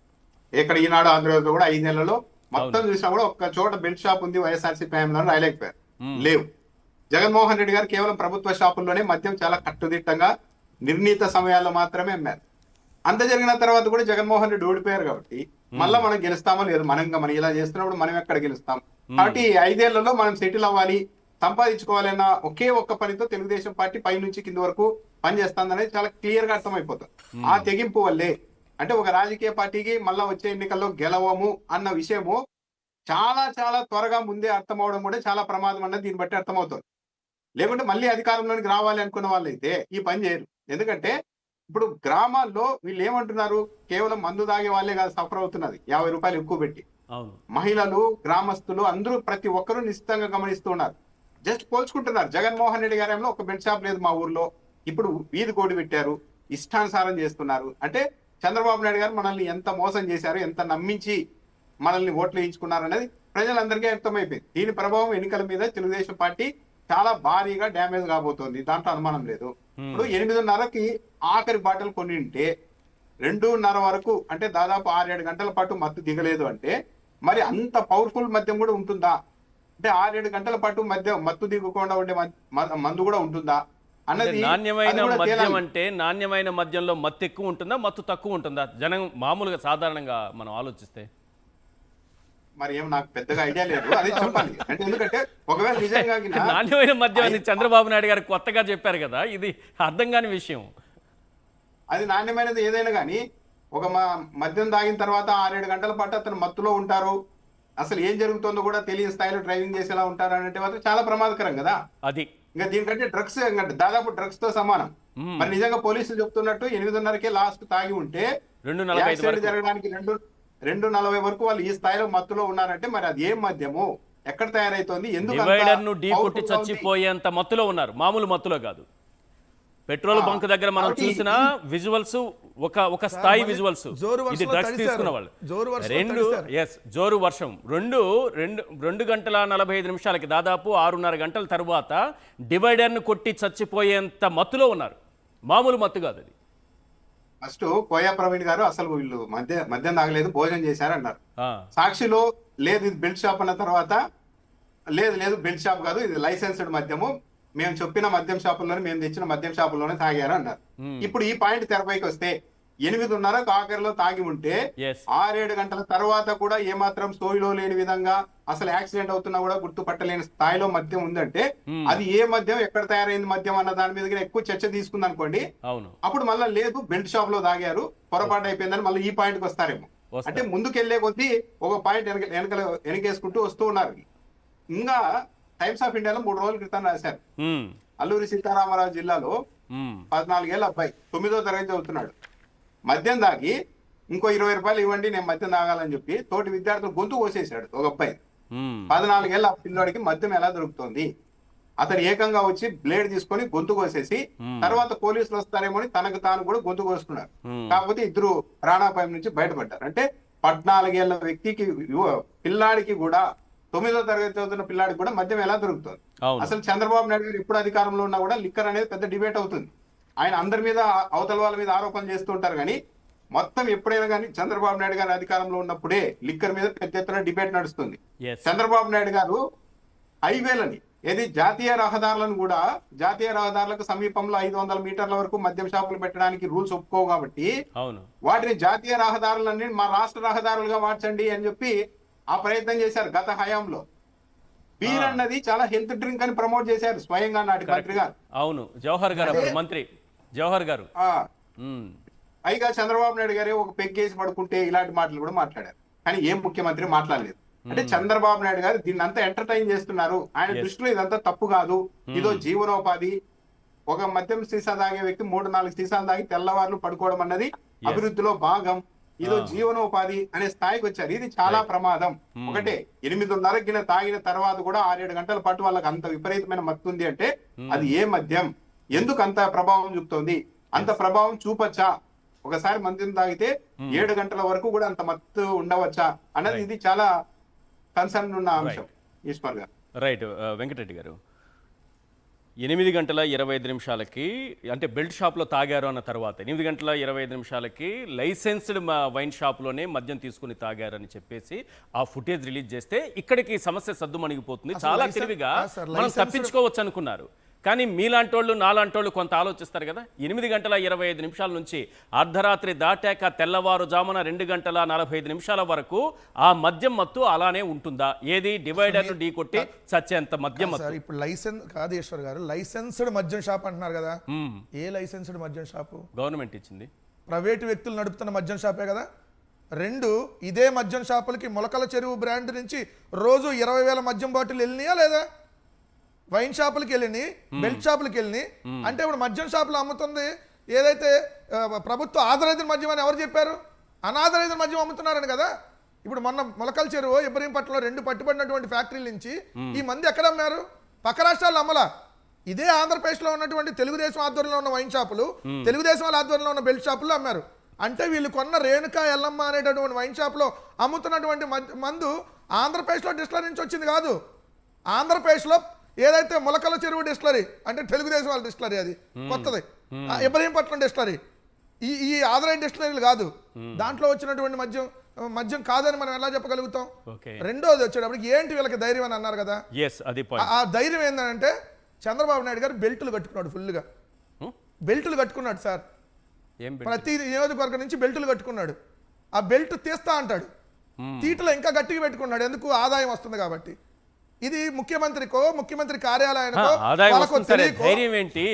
ఇక్కడ ఈనాడు ఆంధ్రప్రదేశ్ కూడా 5 నెలల్లో మొత్తం చూసినా కూడా ఒక్క చోట బెల్ట్ షాప్ ఉంది వైఎస్ఆర్సీపీ హయాంలో రాయలేకపోయారు. లేవు. జగన్మోహన్ రెడ్డి గారు కేవలం ప్రభుత్వ షాపుల్లోనే మద్యం చాలా కట్టుదిట్టంగా నిర్ణీత సమయాల్లో మాత్రమే అమ్మారు. అంత జరిగిన తర్వాత కూడా జగన్మోహన్ రెడ్డి ఓడిపోయారు కాబట్టి మళ్ళీ మనం గెలుస్తామో లేదు, మనం ఇలా చేస్తున్నప్పుడు మనం ఎక్కడ గెలుస్తాం? కాబట్టి 5 ఏళ్లలో మనం సెటిల్ అవ్వాలి, సంపాదించుకోవాలన్న ఒకే ఒక్క పనితో తెలుగుదేశం పార్టీ పై నుంచి కింద వరకు పనిచేస్తుంది అనేది చాలా క్లియర్ గా అర్థమైపోతుంది. ఆ తెగింపు వల్లే అంటే ఒక రాజకీయ పార్టీకి మళ్ళా వచ్చే ఎన్నికల్లో గెలవము అన్న విషయము చాలా చాలా త్వరగా ముందే అర్థం అవడం కూడా చాలా ప్రమాదం అన్నది దీన్ని బట్టి అర్థమవుతుంది. లేకుంటే మళ్ళీ అధికారంలోకి రావాలి అనుకున్న వాళ్ళైతే ఈ పని చేయరు. ఎందుకంటే ఇప్పుడు గ్రామాల్లో వీళ్ళు ఏమంటున్నారు, కేవలం మందు తాగే వాళ్ళే కాదు సఫర్ అవుతున్నది, 50 రూపాయలు ఎక్కువ పెట్టి. మహిళలు, గ్రామస్తులు అందరూ ప్రతి ఒక్కరూ నిశ్చితంగా గమనిస్తూ ఉన్నారు. జస్ట్ పోల్చుకుంటున్నారు. జగన్మోహన్ రెడ్డి గారేమో ఒక బెల్ట్ షాప్ లేదు మా ఊర్లో, ఇప్పుడు వీధి కోడి పెట్టారు, ఇష్టానుసారం చేస్తున్నారు. అంటే చంద్రబాబు నాయుడు గారు మనల్ని ఎంత మోసం చేశారు, ఎంత నమ్మించి మనల్ని ఓట్లు వేయించుకున్నారు అనేది ప్రజలందరికీ అర్థమైపోయింది. దీని ప్రభావం ఎన్నికల మీద తెలుగుదేశం పార్టీ చాలా భారీగా డ్యామేజ్ కాబోతోంది, దాంట్లో అనుమానం లేదు. ఇప్పుడు 8:30కి ఆఖరి బాటలు కొని ఉంటే 2:30 వరకు అంటే దాదాపు 6-7 గంటల పాటు మత్తు దిగలేదు అంటే మరి అంత పవర్ఫుల్ మద్యం కూడా ఉంటుందా? అంటే 6-7 గంటల పాటు మత్తు దిగకుండా ఉండే మందు కూడా ఉంటుందా అన్నది. నాణ్యమైన మద్యం అంటే నాణ్యమైన మద్యంలో మత్తు ఎక్కువ ఉంటుందా, మత్తు తక్కువ ఉంటుందా? జనం మామూలుగా సాధారణంగా మనం ఆలోచిస్తే మరి ఏం నాకు పెద్దగా ఐడియా లేదు, అది చెప్పాలి. అంటే ఎందుకంటే ఒకవేళ నిజంగా నాణ్యమైన మద్యం అని చంద్రబాబు నాయుడు గారు కొత్తగా చెప్పారు కదా, ఇది అర్థం కాని విషయం. అది నాణ్యమైనది ఏదైనా కానీ ఒక మద్యం తాగిన తర్వాత 6-7 గంటల పాటు అతను మత్తులో ఉంటారు, అసలు ఏం జరుగుతుందో కూడా తెలియని స్థాయిలో డ్రైవింగ్ చేసేలా ఉంటారు అంటే మాత్రం చాలా ప్రమాదకరం కదా. అది ఇంకా దీనికంటే డ్రగ్స్ దాదాపు డ్రగ్స్ తో సమానం. మరి నిజంగా పోలీసులు చెప్తున్నట్టు 8:30కే లాస్ట్ తాగి ఉంటే 2:45 యాక్సిడెంట్ జరగడానికి 2:40 వరకు వాళ్ళు ఈ స్థాయిలో మత్తులో ఉన్నారంటే మరి అది ఏం మద్యము, ఎక్కడ తయారైతోంది, ఎందుకు డివైడర్ ను ఢీ కొట్టి చచ్చిపోయేంత మత్తులో ఉన్నారు, మామూలు మత్తులో కాదు. పెట్రోల్ బంక్ దగ్గర మనం చూసిన విజువల్స్ ఒక స్థాయి విజువల్స్, ఇది డ్రగ్స్ తీసుకున్న వాళ్ళు. జోరు వర్షం 2 గంటల 45 నిమిషాలకి దాదాపు 6:30 గంటల తర్వాత డివైడర్ ను కొట్టి చచ్చిపోయేంత మత్తులో ఉన్నారు, మామూలు మత్తు కాదు అది. ఫస్ట్ కోయా ప్రవీణ్ గారు అసలు వీళ్ళు మద్యం తాగలేదు, భోజనం చేశారు అన్నారు. సాక్షిలో లేదు ఇది బెల్ట్ షాప్ అన్న తర్వాత లేదు బెల్ట్ షాప్ కాదు, ఇది లైసెన్స్డ్ మద్యము, మేము చెప్పిన మద్యం షాపుల్లోనే, మేము తెచ్చిన మద్యం షాపుల్లోనే తాగారు అన్నారు. ఇప్పుడు ఈ పాయింట్ తెరపైకి వస్తే 8:30 ఆఖరిలో తాగి ఉంటే 6-7 గంటల తర్వాత కూడా ఏమాత్రం సోయిలో లేని విధంగా అసలు యాక్సిడెంట్ అవుతున్నా కూడా గుర్తుపట్టలేని స్థాయిలో మద్యం ఉందంటే అది ఏ మద్యం, ఎక్కడ తయారైంది మద్యం అన్న దాని మీద ఎక్కువ చర్చ తీసుకుంది అనుకోండి. అప్పుడు మళ్ళీ లేదు బెల్ట్ షాప్ లో తాగారు, పొరపాటు అయిపోయిందని మళ్ళీ ఈ పాయింట్ కి వస్తారేమో. అంటే ముందుకెళ్లే కొద్దీ ఒక పాయింట్ వెనకేసుకుంటూ వస్తూ ఉన్నారు. ఇంకా టైమ్స్ ఆఫ్ ఇండియాలో 3 రోజుల క్రితం రాశారు, అల్లూరి సీతారామరాజు జిల్లాలో 14 ఏళ్ళ అబ్బాయి 9వ తరగతి చదువుతున్నాడు, మద్యం తాగి ఇంకో 20 రూపాయలు ఇవ్వండి నేను మద్యం తాగాలని చెప్పి తోటి విద్యార్థులు గొంతు కోసేశాడు ఒక అబ్బాయి. 14 ఏళ్ళ పిల్లోడికి మద్యం ఎలా దొరుకుతుంది? అతను ఏకంగా వచ్చి బ్లేడ్ తీసుకొని గొంతు కోసేసి తర్వాత పోలీసులు వస్తారేమో అని తనకు తాను కూడా గొంతు కోసుకున్నారు. కాకపోతే ఇద్దరు ప్రాణాపాయం నుంచి బయటపడ్డారు. అంటే 14 ఏళ్ల వ్యక్తికి, పిల్లాడికి కూడా, 9వ తరగతి చదువుతున్న పిల్లాడికి కూడా మద్యం ఎలా దొరుకుతుంది? అసలు చంద్రబాబు నాయుడు గారు ఎప్పుడు అధికారంలో ఉన్నా కూడా లిక్కర్ అనేది పెద్ద డిబేట్ అవుతుంది. ఆయన అందరి మీద, అవతల వాళ్ళ మీద ఆరోపణలు చేస్తూ ఉంటారు. కానీ మొత్తం ఎప్పుడైనా కానీ చంద్రబాబు నాయుడు గారు అధికారంలో ఉన్నప్పుడే లిక్కర్ మీద పెద్ద ఎత్తున డిబేట్ నడుస్తుంది. చంద్రబాబు నాయుడు గారు హైవేలని, ఏది జాతీయ రహదారులను కూడా, జాతీయ రహదారులకు సమీపంలో 500 మీటర్ల వరకు మద్యం షాపులు పెట్టడానికి రూల్స్ ఒప్పుకోవు కాబట్టి వాటిని జాతీయ రహదారులన్నీ మా రాష్ట్ర రహదారులుగా మార్చండి అని చెప్పి ఆ ప్రయత్నం చేశారు గత హయాంలో. బీర్ అన్నది చాలా హెల్త్ డ్రింక్ అని ప్రమోట్ చేశారు స్వయంగా నాటి మంత్రి గారు. అవును, జవహర్ గారు, మంత్రి జవహర్ గారు. పైగా చంద్రబాబు నాయుడు గారే ఒక పెగ్గేసి పడుకుంటే ఇలాంటి మాటలు కూడా మాట్లాడారు. కానీ ఏం ముఖ్యమంత్రి మాట్లాడలేదు. అంటే చంద్రబాబు నాయుడు గారు దీన్ని అంతా ఎంటర్టైన్ చేస్తున్నారు. ఆయన దృష్టిలో ఇదంతా తప్పు కాదు, ఇదో జీవనోపాధి. ఒక మద్యం సీసా తాగే వ్యక్తి 3-4 సీసాలు తాగి తెల్లవారులు పడుకోవడం అన్నది అభివృద్ధిలో భాగం, ఇదో జీవనోపాధి అనే స్థాయికి వచ్చారు. ఇది చాలా ప్రమాదం. ఒకటే 8:30 తాగిన తర్వాత కూడా 6-7 గంటల పాటు వాళ్ళకి అంత విపరీతమైన మత్తు ఉంది అంటే అది ఏ మద్యం, ఎందుకు అంత ప్రభావం చూపుతోంది? అంత ప్రభావం చూపచ్చా? ఒకసారి మద్యం తాగితే 7 గంటల వరకు కూడా అంత మత్తు ఉండవచ్చా అన్నది ఇది చాలా కన్సర్న్ ఉన్న అంశం. ఈశ్వర్ గారు. రైట్. వెంకటరెడ్డి గారు, 8 గంటల 25 నిమిషాలకి, అంటే బెల్ట్ షాప్లో తాగారు అన్న తర్వాత 8 గంటల 25 నిమిషాలకి లైసెన్స్డ్ వైన్ షాప్లోనే మద్యం తీసుకుని తాగారని చెప్పేసి ఆ ఫుటేజ్ రిలీజ్ చేస్తే ఇక్కడికి సమస్య సద్దుమణిగిపోతుంది. చాలా తెలివిగా మనం తప్పించుకోవచ్చు అనుకున్నారు. కానీ మీలాంటి వాళ్ళు, నాలాంటి వాళ్ళు కొంత ఆలోచిస్తారు కదా. 8 గంటల 25 నిమిషాల నుంచి అర్ధరాత్రి దాటాక తెల్లవారుజామున 2 గంటల 45 నిమిషాల వరకు ఆ మద్యం మత్తు అలానే ఉంటుందా? ఏది డివైడర్ను ఢీ కొట్టి చచ్చేంత మద్యం మత్తు. ఇప్పుడు లైసెన్స్ కాదు ఈశ్వర్ గారు, లైసెన్స్డ్ మద్యం షాప్ అంటున్నారు కదా. ఏ లైసెన్స్డ్ మద్యం షాపు? గవర్నమెంట్ ఇచ్చింది. ప్రైవేటు వ్యక్తులు నడుపుతున్న మద్యం షాపే కదా. 2 ఇదే మద్యం షాపులకి మొలకల చెరువు బ్రాండ్ నుంచి రోజు 20,000 మద్యం బాటిల్ వెళ్ళినాయా లేదా? వైన్ షాపులకి వెళ్ళి, బెల్ట్ షాపులకి వెళ్ళి, అంటే ఇప్పుడు మద్యం షాపులు అమ్ముతుంది ఏదైతే ప్రభుత్వ ఆథరైజ్డ్ మద్యం అని ఎవరు చెప్పారు? అనాథరైజ్డ్ మద్యం అమ్ముతున్నారని కదా. ఇప్పుడు మొన్న మొలకల చెరువు, ఇబ్రహీంపట్నంలో 2 పట్టుబడినటువంటి ఫ్యాక్టరీల నుంచి ఈ మంది ఎక్కడ అమ్మారు? పక్క రాష్ట్రాల్లో అమ్మలా. ఇదే ఆంధ్రప్రదేశ్లో ఉన్నటువంటి తెలుగుదేశం ఆధ్వర్యంలో ఉన్న వైన్ షాపులు, తెలుగుదేశం వాళ్ళ ఆధ్వర్యంలో ఉన్న బెల్ట్ షాపులు అమ్మారు. అంటే వీళ్ళు కొన్న రేణుకా ఎల్లమ్మ అనేటటువంటి వైన్ షాప్లో అమ్ముతున్నటువంటి మందు ఆంధ్రప్రదేశ్లో డిస్టిలరీ నుంచి వచ్చింది కాదు. ఆంధ్రప్రదేశ్లో ఏదైతే మొలకల చెరువు డిస్టిలరీ, అంటే తెలుగుదేశం వాళ్ళ డిస్టిలరీ, అది కొత్తది, ఇబ్రహీంపట్నం డిస్టిలరీ, ఈ ఆథరైజ్డ్ డిస్టిలరీలు కాదు. దాంట్లో వచ్చినటువంటి మద్యం కాదని మనం ఎలా చెప్పగలుగుతాం? రెండోది వచ్చేటప్పటికి ఏంటి వీళ్ళకి ధైర్యం అని అన్నారు కదా. ఆ ధైర్యం ఏంటంటే చంద్రబాబు నాయుడు గారు బెల్టులు కట్టుకున్నాడు, ఫుల్గా బెల్టులు కట్టుకున్నాడు సార్. ప్రతి నియోజకవర్గం నుంచి బెల్టులు కట్టుకున్నాడు. ఆ బెల్ట్ తీస్తా అంటాడు. తీటలో ఇంకా గట్టిగా పెట్టుకున్నాడు. ఎందుకు? ఆదాయం వస్తుంది కాబట్టి. ఇది ముఖ్యమంత్రికో ముఖ్యమంత్రి కార్యాలయానికో ఆదాయం వాళ్ళకో వస్తుంది సరే, తెలియకో ధైర్యం ఏంటి?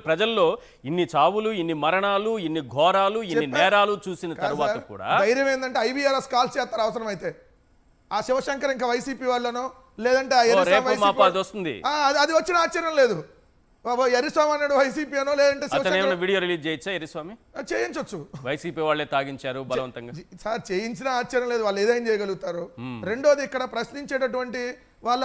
ప్రజల్లో ఇన్ని చావులు, ఇన్ని మరణాలు, ఇన్ని ఘోరాలు, ఇన్ని నేరాలు చూసిన తర్వాత కూడా ధైర్యం ఏంటంటే IVRS కాల్ చేస్తారు అవసరమైతే. ఆ శివశంకర్ ఇంకా వైసీపీ వాళ్ళనో లేదంటే ఆ ఎర్రస్వామి రేపు వైసీపీ మాపు అది వస్తుంది. అది వచ్చిన ఆశ్చర్యం లేదు. ఎర్రస్వామి అన్నాడు వైసీపీ అనో లేదంటే అతను శివశంకర్ ఏమైనా వీడియో రిలీజ్ చేయొచ్చా ఎర్రస్వామి? చేయించవచ్చు వైసీపీ వాళ్ళే తాగించారు బలవంతంగా. సార్, చేయించిన ఆశ్చర్యం లేదు, వాళ్ళు ఏదైనా చేయగలుగుతారు. రెండోది, ఇక్కడ ప్రశ్నించేటటువంటి వాళ్ళు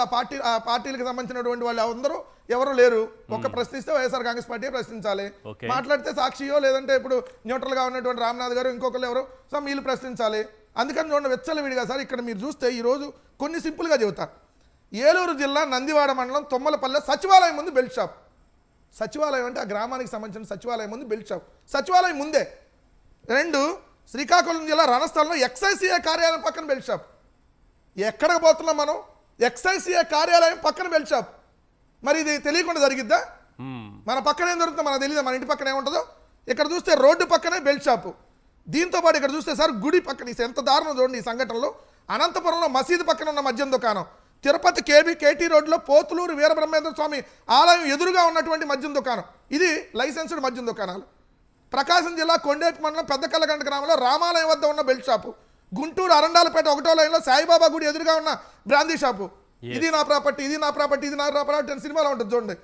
ఆ పార్టీలకు సంబంధించినటువంటి వాళ్ళు అందరూ ఎవరు లేరు. ఒక ప్రశ్నిస్తే వైఎస్ఆర్ కాంగ్రెస్ పార్టీ ప్రశ్నించాలి. మాట్లాడితే సాక్షియో లేదంటే ఇప్పుడు న్యూట్రల్ గా ఉన్నటువంటి రామ్నాథ్ గారు ఇంకొకరు ఎవరు వీళ్ళు ప్రశ్నించాలి. అందుకని చూడండి, వెచ్చలవిడిగా సార్ ఇక్కడ మీరు చూస్తే ఈ రోజు కొన్ని సింపుల్ గా చెబుతా. ఏలూరు జిల్లా నందివాడ మండలం తొమ్మలపల్లె సచివాలయం ముందు బెల్ట్ షాప్. సచివాలయం అంటే ఆ గ్రామానికి సంబంధించిన సచివాలయం ముందు బెల్ట్ షాప్. సచివాలయం ముందే. 2, శ్రీకాకుళం జిల్లా రణస్థలంలో ఎక్సైసీఏ కార్యాలయం పక్కన బెల్ట్ షాప్. ఎక్కడికి పోతున్నాం మనం? ఎక్సైసీఏ కార్యాలయం పక్కన బెల్ట్ షాప్. మరి ఇది తెలియకుండా జరిగిద్దా? మన పక్కన ఏం దొరుకుతుందో మనకు తెలియదు. మన ఇంటి పక్కన ఏముంటుందో. ఇక్కడ చూస్తే రోడ్డు పక్కనే బెల్ట్ షాపు. దీంతో పాటు ఇక్కడ చూస్తే సార్ గుడి పక్కన ఎంత దారుణం చూడండి ఈ సంఘటనలో. అనంతపురంలో మసీదు పక్కన ఉన్న మద్యం దుకాణం. తిరుపతి కేటీ రోడ్లో పోతులూరు వీరబ్రహ్మేంద్ర స్వామి ఆలయం ఎదురుగా ఉన్నటువంటి మద్యం దుకాణం. ఇది లైసెన్స్డ్ మద్యం దుకాణాలు. ప్రకాశం జిల్లా కొండేపు మండలం పెద్దకల్లగంట గ్రామంలో రామాలయం వద్ద ఉన్న బెల్ట్ షాపు. గుంటూరు అరండాలపేట 1వ లైన్లో సాయిబాబా గుడి ఎదురుగా ఉన్న బ్రాందీ షాపు. ఇది నా ప్రాపర్టీ, ఇది నా ప్రాపర్టీ, ఇది నా ప్రాపర్టీ అని సినిమాలో ఉంటుంది చూడండి.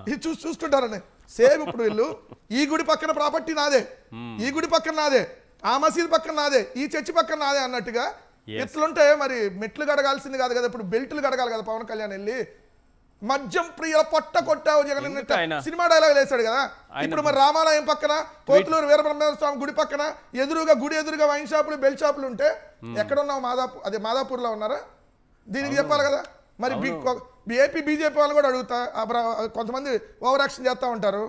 ఇది చూసుకుంటారని సేమ్ ఇప్పుడు వీళ్ళు ఈ గుడి పక్కన ప్రాపర్టీ నాదే, ఈ గుడి పక్కన నాదే, ఆ మసీదు పక్కన నాదే, ఈ చర్చి పక్కన నాదే అన్నట్టుగా ఎట్లుంటే మరి మెట్లు గడగాల్సింది కాదు కదా, ఇప్పుడు బెల్ట్లు గడగాలి కదా. పవన్ కళ్యాణ్ వెళ్ళి మద్యం ప్రియుల పొట్ట కొట్టావు జగన్ సినిమా డైలాగ్ వేశాడు కదా. ఇప్పుడు మరి రామాలయం పక్కన కోతులూరు వీరబ్రహ్మేంద్ర స్వామి గుడి పక్కన గుడి ఎదురుగా వైన్ షాపులు బెల్ట్ షాపులు ఉంటే ఎక్కడున్నావు? మాదాపూర్ లో ఉన్నారా? దీనికి చెప్పాలి కదా. మరి ఏపీ బీజేపీ వాళ్ళు కూడా అడుగుతా, కొంతమంది ఓవర్ యాక్షన్ చేస్తా ఉంటారు.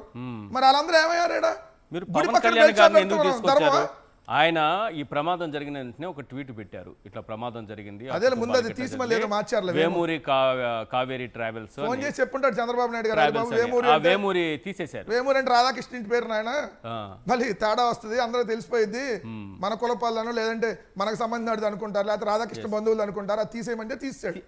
మరి వాళ్ళందరూ ఏమయ్యారేడా? మీరు పవన్ కళ్యాణ్ గారిని ఎందుకు తీసుకొచ్చారు? ఆయన ఈ ప్రమాదం జరిగిన వెంటనే ఒక ట్వీట్ పెట్టారు, ఇట్లా ప్రమాదం జరిగింది, వేమూరి కావేరీ ట్రావెల్స్ ఫోన్ చేసి చెప్పుంటాడు చంద్రబాబు నాయుడు గారు. వేమూరి తీసేశారు. వేమూరి అంటే రాధాకృష్ణ ఇంటి పేరు నాయన. మళ్ళీ తేడా వస్తుంది, అందరూ తెలిసిపోయింది. మన కులపాలను లేదంటే మనకు సంబంధించినది అనుకుంటారు, లేకపోతే రాధాకృష్ణ బంధువులు అనుకుంటారు. అది తీసేయమంటే తీసాడు.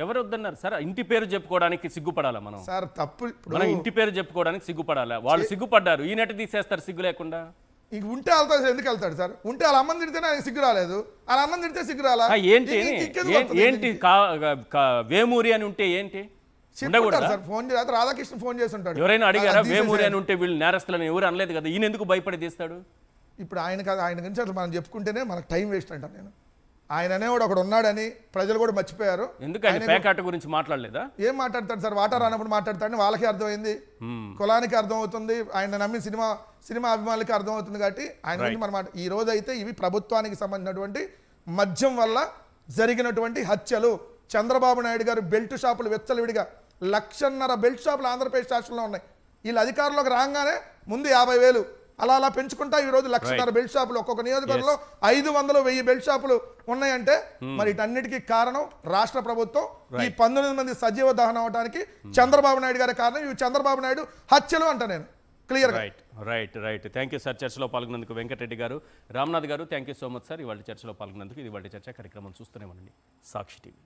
ఎవరు వద్దన్నారు సార్? ఇంటి పేరు చెప్పుకోవడానికి సిగ్గుపడాలా మనం? సార్ తప్పు, మనం ఇంటి పేరు చెప్పుకోవడానికి సిగ్గుపడాలా? వాళ్ళు సిగ్గుపడ్డారు, ఈయనట్టు తీసేస్తారు సిగ్గు లేకుండా. ఇంక ఉంటే వెళ్తాడు, ఎందుకు వెళ్తాడు సార్? ఉంటే వాళ్ళ అమ్మని తిడితేనే ఆయన సిగ్గు రాలేదు, వాళ్ళ అమ్మని తిడితే సిగ్గు రాలా? ఏంటి వేమూరి అని ఉంటే ఏంటి? సార్ ఫోన్ చేసి రాధాకృష్ణ ఫోన్ చేసి ఉంటాడు. ఎవరైనా అడిగారా వేమూరి అని ఉంటే వీళ్ళు నేరస్తులని? ఎవరు అనలేదు కదా. ఈయన ఎందుకు భయపడి తీస్తాడు? ఇప్పుడు ఆయన గురించి అసలు మనం చెప్పుకుంటేనే మనకు టైం వేస్ట్ అంటాను నేను. ఆయన అనేవాడు ఒకడు ఉన్నాడని ప్రజలు కూడా మర్చిపోయారు. ఎందుకంటే పేకాట గురించి మాట్లాడలేదా? ఏం మాట్లాడతాడు సార్? వాటర్ రానప్పుడు మాట్లాడతాడని వాళ్ళకి అర్థమైంది, కులానికి అర్థం అవుతుంది, ఆయన నమ్మిన సినిమా అభిమానులకి అర్థం అవుతుంది. కాబట్టి ఆయన గురించి మన మాట. ఈ రోజు అయితే ఇవి ప్రభుత్వానికి సంబంధించినటువంటి మద్యం వల్ల జరిగినటువంటి హత్యలు. చంద్రబాబు నాయుడు గారు బెల్ట్ షాపులు వెచ్చలవిడిగా 1.5 లక్షల బెల్ట్ షాపులు ఆంధ్రప్రదేశ్ రాష్ట్రంలో ఉన్నాయి. వీళ్ళు అధికారంలోకి రాగానే ముందు 50,000 అలా పెంచుకుంటా ఈ రోజు 1.5 లక్షల బెల్ట్ షాపులు, ఒక్కొక్క నియోజకవర్గంలో 500, 1000 బెల్ట్ షాపులు ఉన్నాయంటే మరి వీటన్నిటికీ కారణం రాష్ట్ర ప్రభుత్వం. ఈ 19 మంది సజీవ దహనం అవడానికి చంద్రబాబు నాయుడు గారి కారణం. ఇవి చంద్రబాబు నాయుడు హత్యలు అంట నేను clear. Right. Thank you sir చర్చలో పాల్గొన్నందుకు. వెంకటరెడ్డి గారు, రామ్నాథ్ గారు, thank you so much sir ఇవాళ చర్చలో పాల్గొన్నందుకు. ఇది వాళ్ళ చర్చ కార్యక్రమం చూస్తూనే ఉండండి సాక్షి టీవీ.